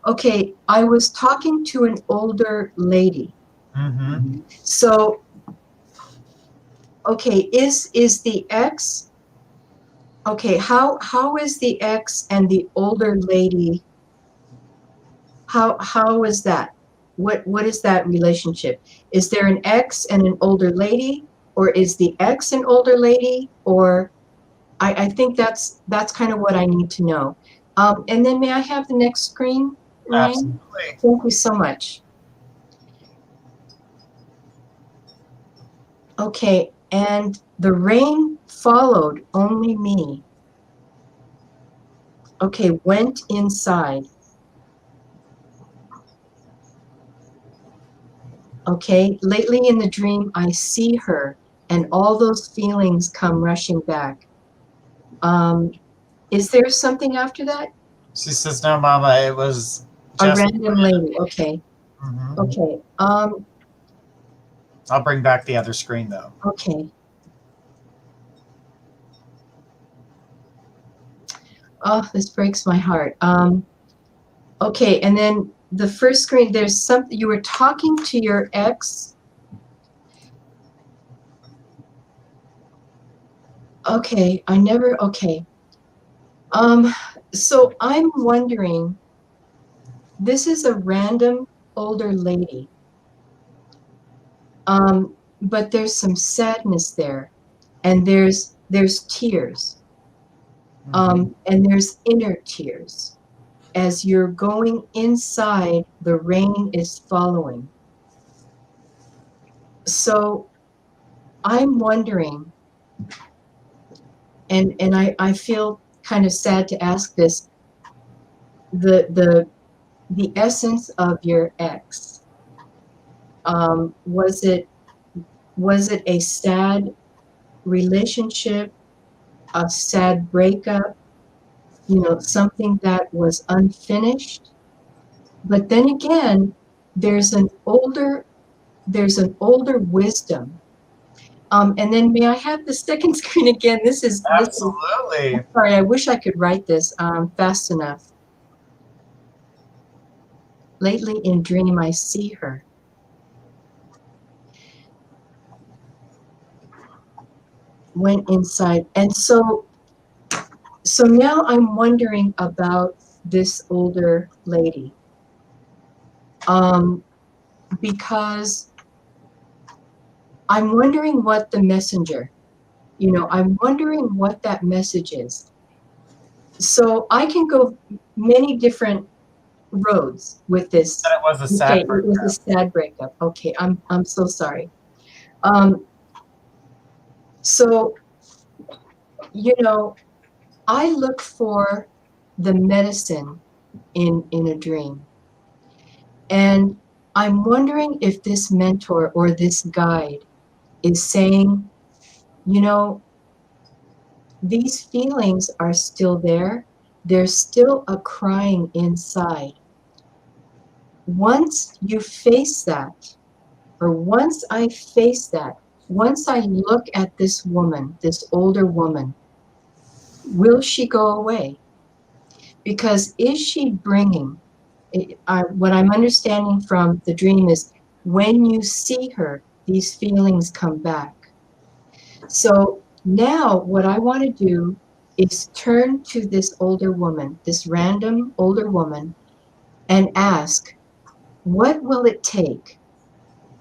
Okay, I was talking to an older lady. So, okay, is the ex? Okay, how is the ex and the older lady? How is that? What is that relationship? Is there an ex and an older lady, or is the ex an older lady? Or I think that's kind of what I need to know. And then may I have the next screen, Ryan? Absolutely. Thank you so much. Okay, and the rain followed only me. Okay, went inside. Okay, lately in the dream, I see her and all those feelings come rushing back. Is there something after that? She says, no, Mama, it was A just random lady. Okay. Mhm. Okay. I'll bring back the other screen, though. Okay. Oh, this breaks my heart. Okay, and then the first screen, there's something, you were talking to your ex. Okay, okay. So I'm wondering, this is a random older lady, but there's some sadness there, and there's tears, and there's inner tears. As you're going inside, the rain is following. So I'm wondering, and I feel kind of sad to ask this, the essence of your ex, was it a sad relationship, a sad breakup, something that was unfinished? But then again, there's an older wisdom. And then may I have the second screen again? This is Absolutely. sorry, I wish I could write this fast enough. Lately in dream, I see her. Went inside. And so now I'm wondering about this older lady. Because I'm wondering what the messenger, I'm wondering what that message is. So I can go many different roads with this. That it was a sad breakup. It was a sad breakup. Okay, I'm so sorry. So, I look for the medicine in a dream. And I'm wondering if this mentor or this guide is saying, these feelings are still there. There's still a crying inside. Once you face that, or once I face that, once I look at this woman, this older woman, will she go away? Because is she bringing, what I'm understanding from the dream is when you see her, these feelings come back. So now what I want to do is turn to this older woman, this random older woman, and ask, what will it take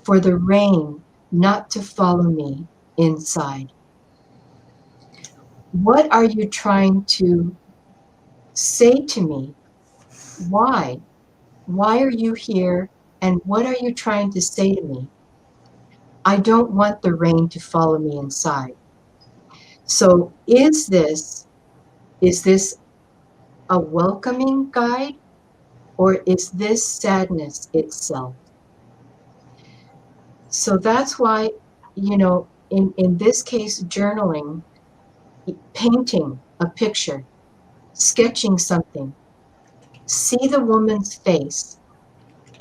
for the rain not to follow me inside? What are you trying to say to me? Why? Why are you here? And what are you trying to say to me? I don't want the rain to follow me inside. So is this a welcoming guide, or is this sadness itself? So that's why, in this case, journaling, painting a picture, sketching something, see the woman's face,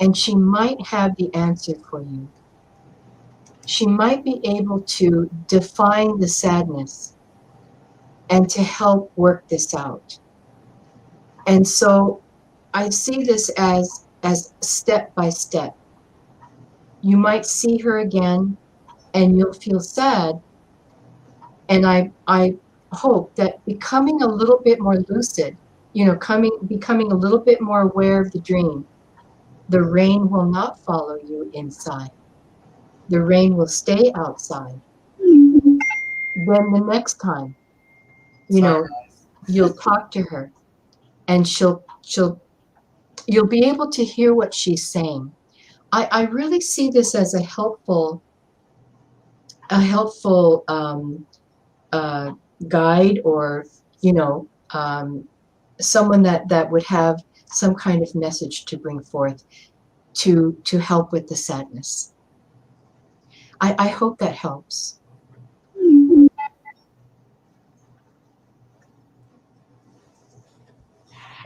and she might have the answer for you. She might be able to define the sadness and to help work this out. And so I see this as step by step. You might see her again and you'll feel sad. And I hope that becoming a little bit more lucid, becoming a little bit more aware of the dream, the rain will not follow you inside. The rain will stay outside. Then the next time, you'll talk to her and you'll be able to hear what she's saying. I really see this as a helpful guide, or someone that would have some kind of message to bring forth to help with the sadness. I hope that helps.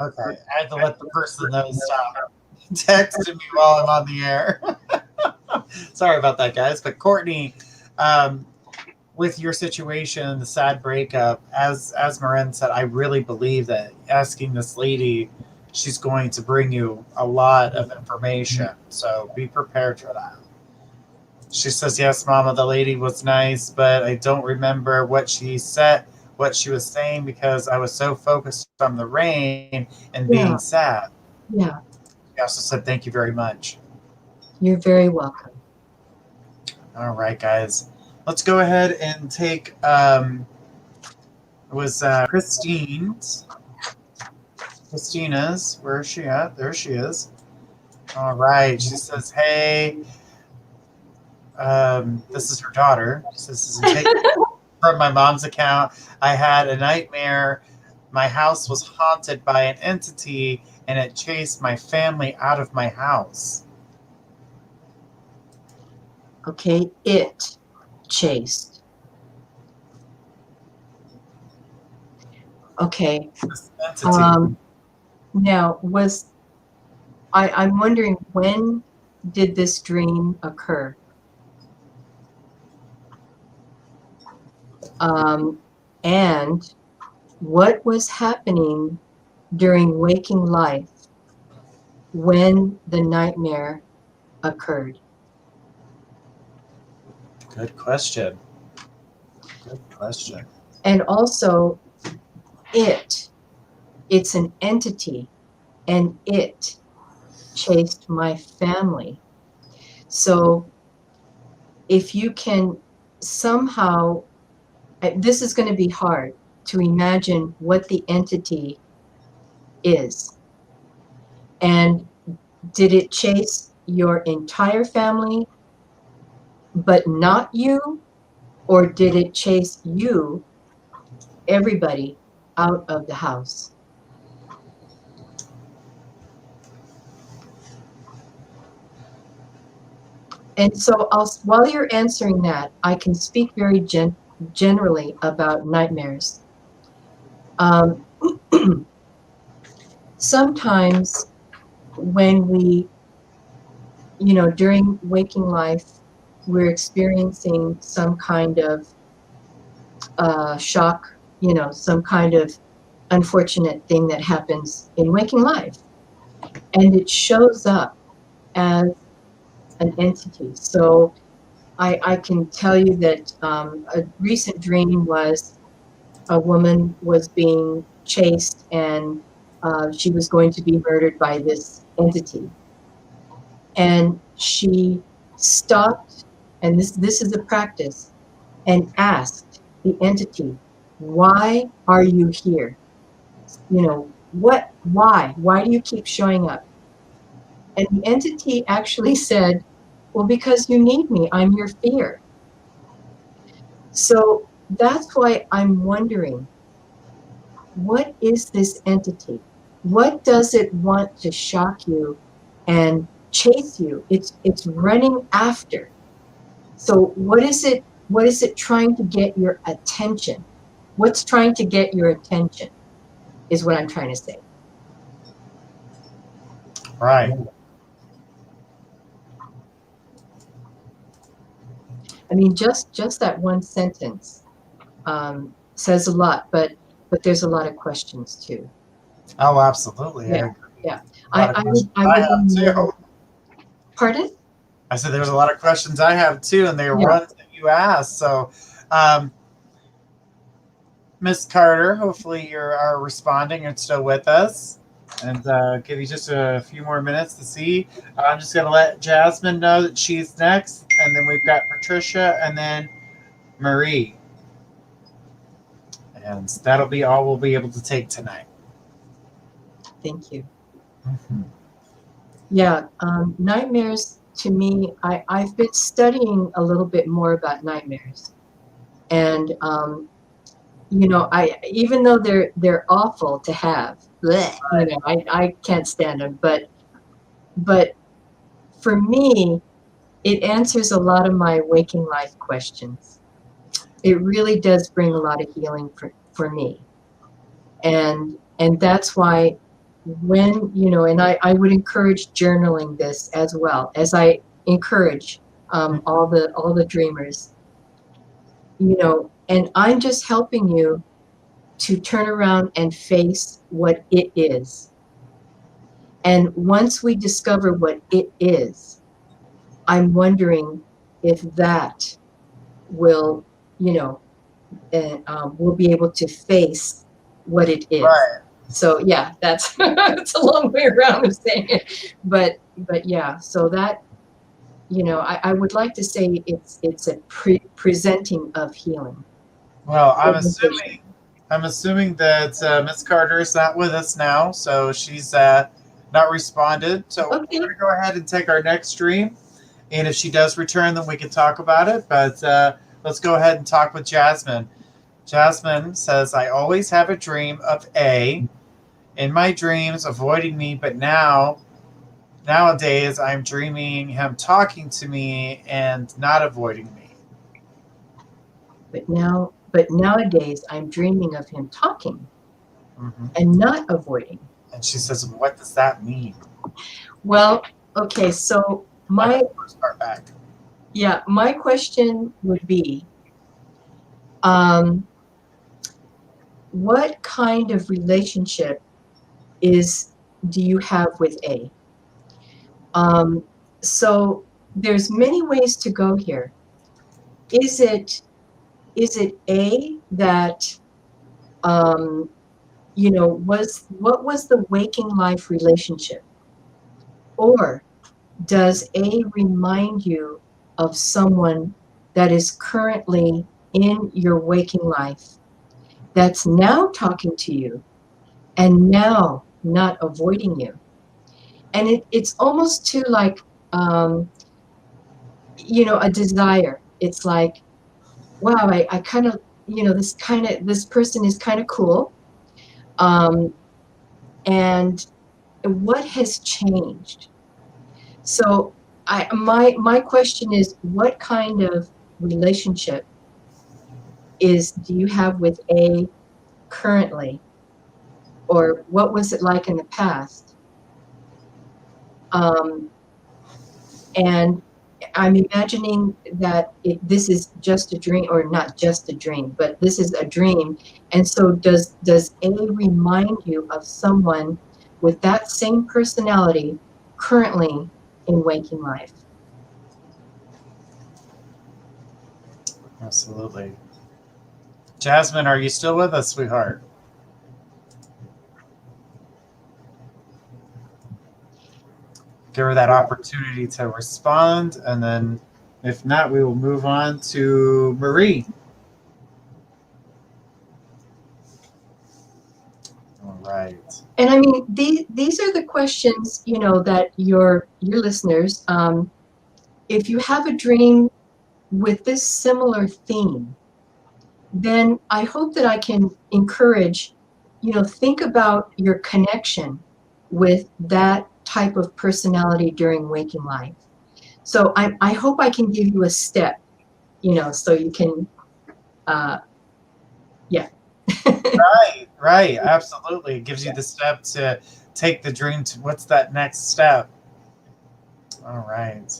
Okay, I had to let the person know to stop texting me while I'm on the air. Sorry about that, guys. But Courtney, um, with your situation, the sad breakup, as Marin said, I really believe that asking this lady, she's going to bring you a lot of information. So be prepared for that. She says, "Yes, Mama, the lady was nice, but I don't remember what she said, what she was saying because I was so focused on the rain and being Yeah, sad." yeah. She also said, "Thank you very much." You're very welcome. All right, guys. Let's go ahead and take it was Christina's. Where is she at? There she is. All right. She says, "Hey, this is her daughter." She says, "This is taken from my mom's account. I had a nightmare. My house was haunted by an entity, and it chased my family out of my house." Okay, it chased. Okay. This entity. Now, I'm wondering, when did this dream occur? And what was happening during waking life when the nightmare occurred? Good question. Good question. And also, it's an entity, and it chased my family. So if you can somehow, this is going to be hard to imagine what the entity is. And did it chase your entire family, but not you? Or did it chase you, everybody, out of the house? And so while you're answering that, I can speak very generally about nightmares. Sometimes when we, during waking life, we're experiencing some kind of shock, some kind of unfortunate thing that happens in waking life. And it shows up as an entity. So I can tell you that a recent dream was a woman was being chased, and she was going to be murdered by this entity. And she stopped, and this is a practice, and asked the entity, "Why are you here? Why do you keep showing up?" And the entity actually said, "Well, because you need me. I'm your fear." So that's why I'm wondering, what is this entity? What does it want to shock you and chase you? It's running after. So what is it trying to get your attention? What's trying to get your attention is what I'm trying to say. Right. I mean, just that one sentence says a lot, but there's a lot of questions too. Oh, absolutely. Yeah, I agree. yeah. I have too. Pardon? I said there's a lot of questions I have too, and they are Yeah. ones that you asked. So, Miss Carter, hopefully you are responding and still with us. And give you just a few more minutes to see. I'm just going to let Jasmine know that she's next. And then we've got Patricia and then Marie. And that'll be all we'll be able to take tonight. Thank you. Mm-hmm. Yeah, nightmares, to me, I've been studying a little bit more about nightmares. And even though they're awful to have, I can't stand them, but for me, it answers a lot of my waking life questions. It really does bring a lot of healing for me. And that's why when, you know, and I would encourage journaling this as well, as I encourage all the dreamers, you know, and I'm just helping you to turn around and face what it is. And once we discover what it is, I'm wondering if that will, you know, we'll be able to face what it is. Right. So yeah, that's it's a long way around of saying it, but yeah. So that, you know, I would like to say it's a presenting of healing. Well, I'm assuming that Miss Carter is not with us now, so she's not responded. So Okay. we're gonna go ahead and take our next stream, and if she does return, then we can talk about it. But let's go ahead and talk with Jasmine. Jasmine says, "I always have a dream of A in my dreams, avoiding me, but nowadays I'm dreaming him talking to me and not avoiding me." But nowadays I'm dreaming of him talking Mm-hmm. and not avoiding. And she says, "What does that mean?" Well, okay, so my first part back. Yeah, my question would be, what kind of relationship do you have with A? So there's many ways to go here. Is it A that, you know, what was the waking life relationship? Or does A remind you of someone that is currently in your waking life that's now talking to you and now not avoiding you? And it's almost too like, you know, a desire. It's like, wow, I kind of, you know, this person is kind of cool. And what has changed? So my question is, what kind of relationship do you have with A currently? Or what was it like in the past? And I'm imagining that this is just a dream, or not just a dream, but this is a dream. And so does A remind you of someone with that same personality currently in waking life? Absolutely. Jasmine, are you still with us, sweetheart? Give her that opportunity to respond, and then if not, we will move on to Marie. All right. And I mean, these are the questions, you know, that your listeners, if you have a dream with this similar theme, then I hope that I can encourage, you know, think about your connection with that type of personality during waking life. So I hope I can give you a step, you know, so you can, yeah. Right. Absolutely. It gives you the step to take the dream to what's that next step. All right.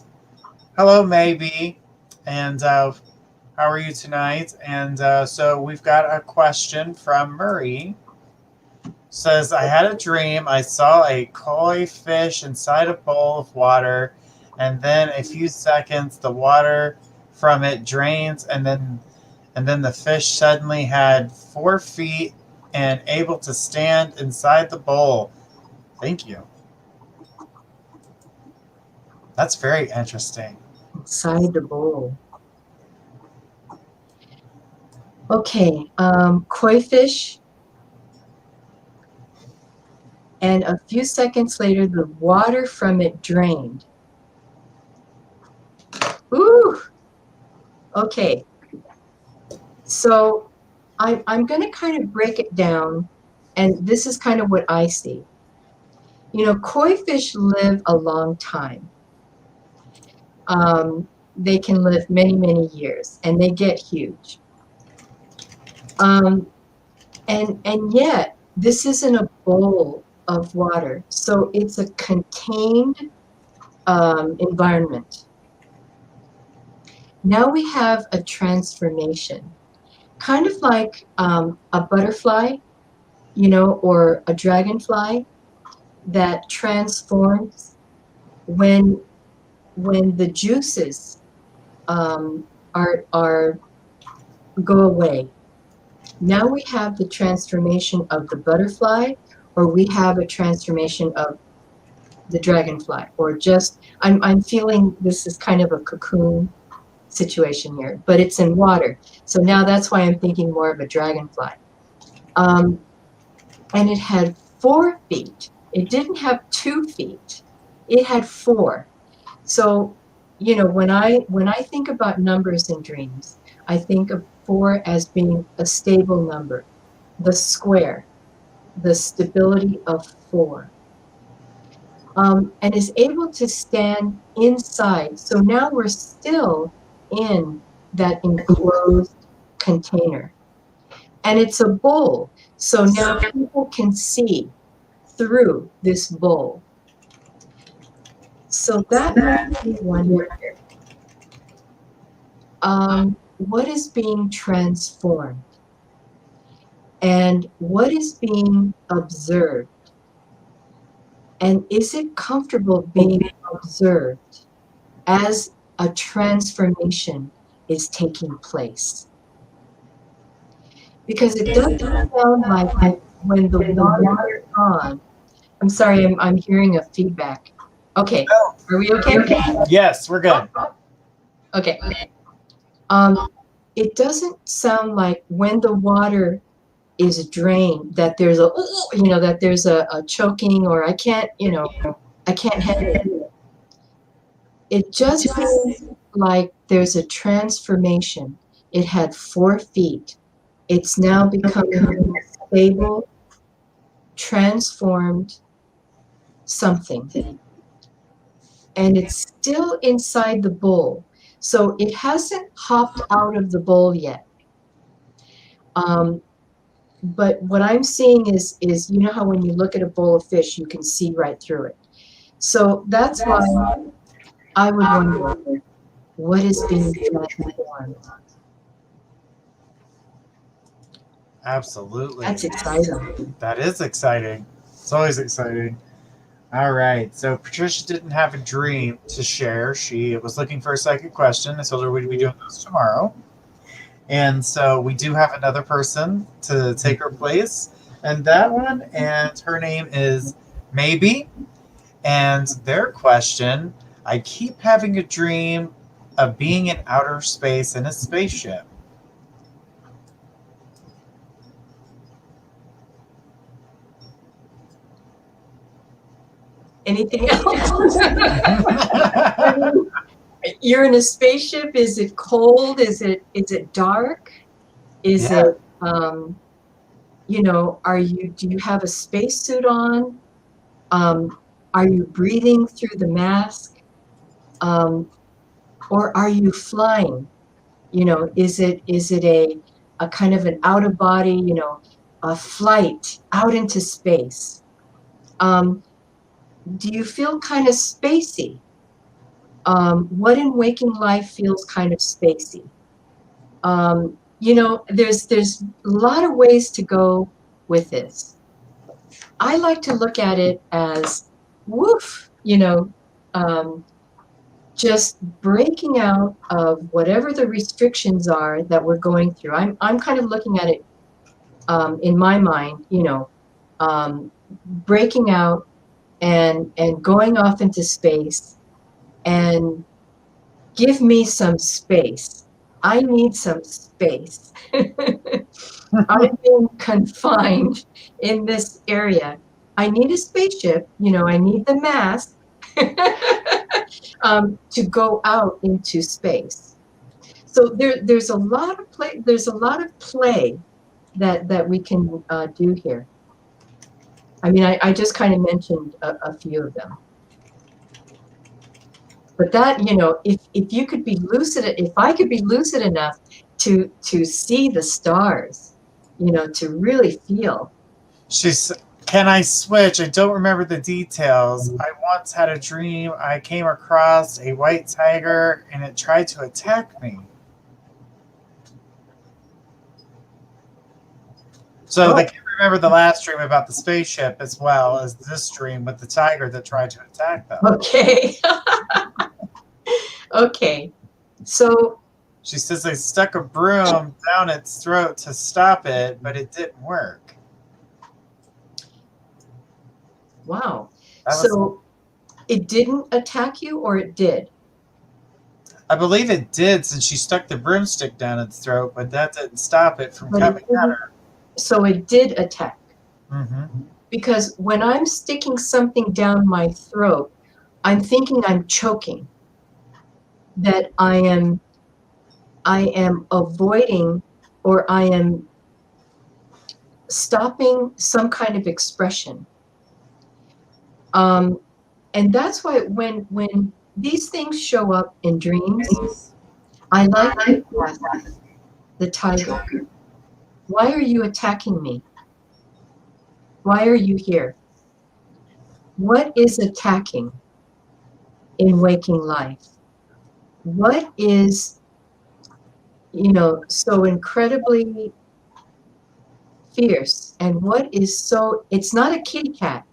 Hello, Maybe. And how are you tonight? And so we've got a question from Murray. Says, I had a dream. I saw a koi fish inside a bowl of water, and then a few seconds the water from it drains, and then the fish suddenly had 4 feet and able to stand inside the bowl. Thank you. That's very interesting. Inside the bowl. Okay, koi fish. And a few seconds later, the water from it drained. Ooh, okay. So I'm going to kind of break it down, and this is kind of what I see. You know, koi fish live a long time. They can live many, many years, and they get huge. And yet, this isn't a bowl of water. So it's a contained environment. Now we have a transformation, kind of like a butterfly, you know, or a dragonfly that transforms when the juices are go away. Now we have the transformation of the butterfly, or we have a transformation of the dragonfly, or just I'm feeling this is kind of a cocoon situation here, but it's in water. So now that's why I'm thinking more of a dragonfly. And it had 4 feet. It didn't have 2 feet. It had 4. So, you know, when I think about numbers in dreams, I think of 4 as being a stable number, the square, the stability of 4. And is able to stand inside. So now we're still in that enclosed container. And it's a bowl. So now people can see through this bowl. So that makes me wonder, what is being transformed? And what is being observed? And is it comfortable being observed as a transformation is taking place? Because it doesn't sound like when the water is on. I'm sorry, I'm hearing a feedback. Okay, are we okay? Yes, we're good. Okay. It doesn't sound like when the water is drained that there's a, you know, that there's a choking, or I can't, you know, I can't handle it. It just seems like there's a transformation. It had 4 feet. It's now becoming a stable, transformed something. And it's still inside the bowl. So it hasn't hopped out of the bowl yet. But what I'm seeing is you know how when you look at a bowl of fish, you can see right through it. So that's why I would wonder, what is being transformed? Absolutely. That's exciting. That is exciting. It's always exciting. All right. So Patricia didn't have a dream to share. She was looking for a psychic question. I told her we'd be doing this tomorrow. And so we do have another person to take her place. And that one, and her name is Maybe. And their question, I keep having a dream of being in outer space in a spaceship. Anything else? You're in a spaceship. Is it cold? Is it dark? Is it you know, do you have a spacesuit on? Are you breathing through the mask? Or are you flying? You know, is it a kind of an out of body, you know, a flight out into space? Do you feel kind of spacey? What in waking life feels kind of spacey? You know, there's a lot of ways to go with this. I like to look at it as, woof, you know, just breaking out of whatever the restrictions are that we're going through. I'm kind of looking at it in my mind, you know, breaking out and going off into space, and give me some space. I need some space. I've been confined in this area. I need a spaceship, you know, I need the mask to go out into space. So there's a lot of play. There's a lot of play that we can do here. I mean, I just kind of mentioned a few of them. But that, you know, if you could be lucid, if I could be lucid enough to see the stars, you know, to really feel. She's Can I switch? I don't remember the details. I once had a dream. I came across a white tiger and it tried to attack me. So they can remember the last dream about the spaceship as well as this dream with the tiger that tried to attack them. Okay. Okay. So She says they stuck a broom down its throat to stop it, but it didn't work. wow. So it didn't attack you, or it did? I believe it did, since she stuck the broomstick down its throat, but that didn't stop it from coming at her. So it did attack. Mm-hmm. Because when I'm sticking something down my throat, I'm thinking I'm choking. That I am avoiding, or I am stopping some kind of expression. And that's why when these things show up in dreams, I like to ask the tiger, why are you attacking me? Why are you here? What is attacking in waking life? What is, so incredibly fierce? And what is so, it's not a kitty cat.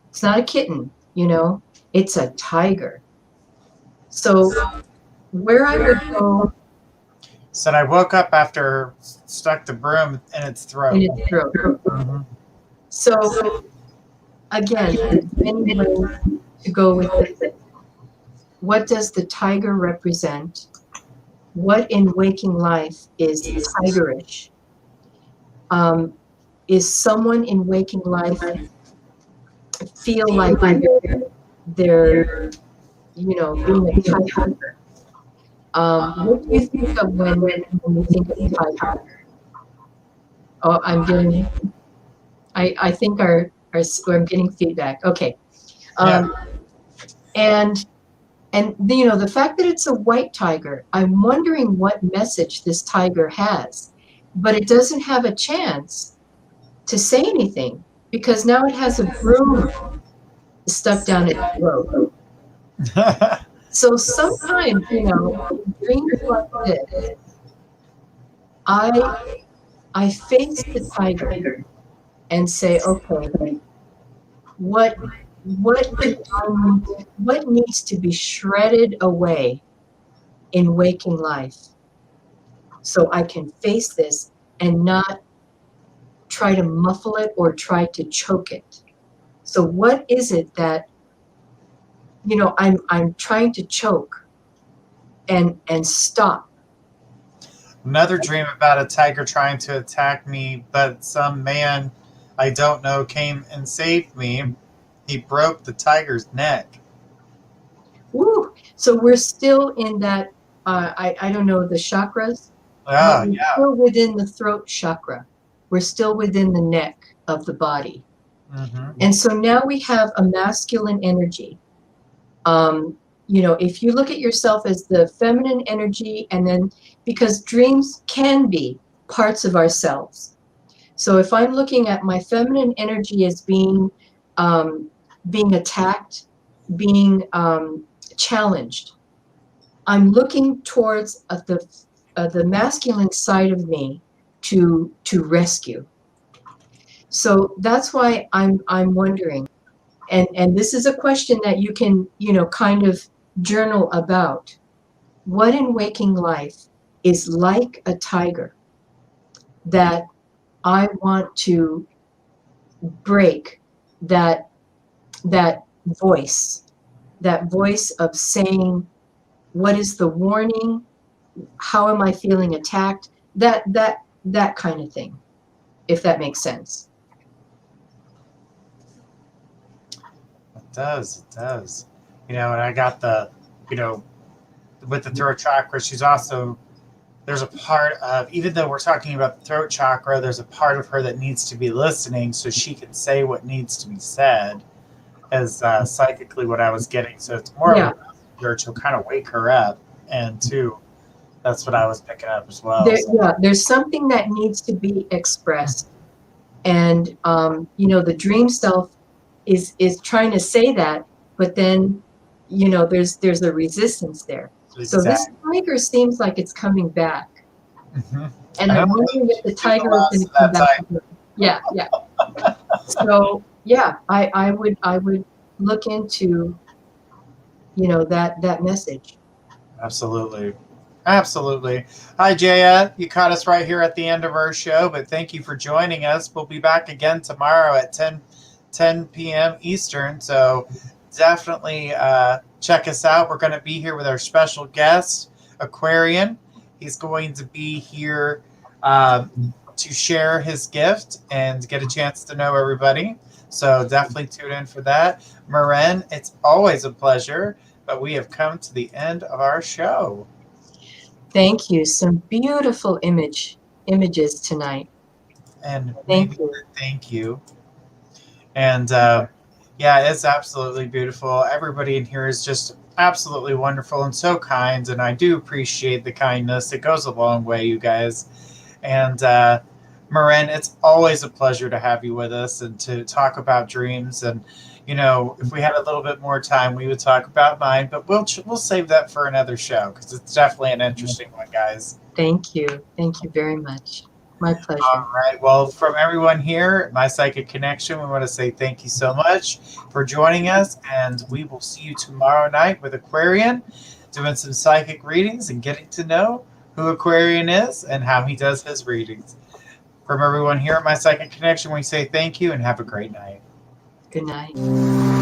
It's not a kitten, it's a tiger. So where I would go. Said I woke up after stuck the broom in its throat. Mm-hmm. So again, there's many ways to go with it. What does the tiger represent? What in waking life is tigerish? Is someone in waking life feel like they're being a tiger? What do you think of when you think of tiger? Oh, I think I'm getting feedback. Okay. And the fact that it's a white tiger, I'm wondering what message this tiger has, but it doesn't have a chance to say anything because now it has a broom stuck down its throat. So sometimes, dreams like this, I face the tiger and say, okay, what needs to be shredded away in waking life so I can face this and not try to muffle it or try to choke it? So what is it that I'm trying to choke and stop? Another dream about a tiger trying to attack me, but some man I don't know came and saved me. He broke the tiger's neck. Woo! So we're still in that, I don't know, the chakras? Yeah. Still within the throat chakra. We're still within the neck of the body. Mm-hmm. And so now we have a masculine energy. If you look at yourself as the feminine energy, and then because dreams can be parts of ourselves. So if I'm looking at my feminine energy as being attacked, being challenged, I'm looking towards the masculine side of me to rescue. So that's why I'm wondering, and this is a question that you can kind of journal about. What in waking life is like a tiger that I want to break? That voice of saying, what is the warning? How am I feeling attacked? That kind of thing, if that makes sense. It does. And I got the, with the throat chakra, there's a part of, even though we're talking about the throat chakra, there's a part of her that needs to be listening so she can say what needs to be said, as psychically what I was getting. So it's more of a to kind of wake her up, and two, that's what I was picking up as well. There's something that needs to be expressed, And the dream self is trying to say that, but then there's a resistance there. So this tiger seems like it's coming back. Mm-hmm. And I'm wondering if the tiger is going to come back. Yeah. So yeah, I would look into that message. Absolutely. Hi, Jaya. You caught us right here at the end of our show, but thank you for joining us. We'll be back again tomorrow at 10 p.m. Eastern. So definitely check us out. We're going to be here with our special guest, Aquarian. He's going to be here to share his gift and get a chance to know everybody. So definitely tune in for that. Marin, it's always a pleasure, but we have come to the end of our show. Thank you. Some beautiful images tonight. And thank you. And yeah, it's absolutely beautiful. Everybody in here is just absolutely wonderful and so kind, and I do appreciate the kindness. It goes a long way, you guys. And Marin, it's always a pleasure to have you with us and to talk about dreams. And if we had a little bit more time, we would talk about mine, but we'll save that for another show because it's definitely an interesting one, guys. Thank you very much. My pleasure. All right. Well, from everyone here at My Psychic Connection, we want to say thank you so much for joining us, and we will see you tomorrow night with Aquarian, doing some psychic readings and getting to know who Aquarian is and how he does his readings. From everyone here at My Psychic Connection, we say thank you and have a great night. Good night.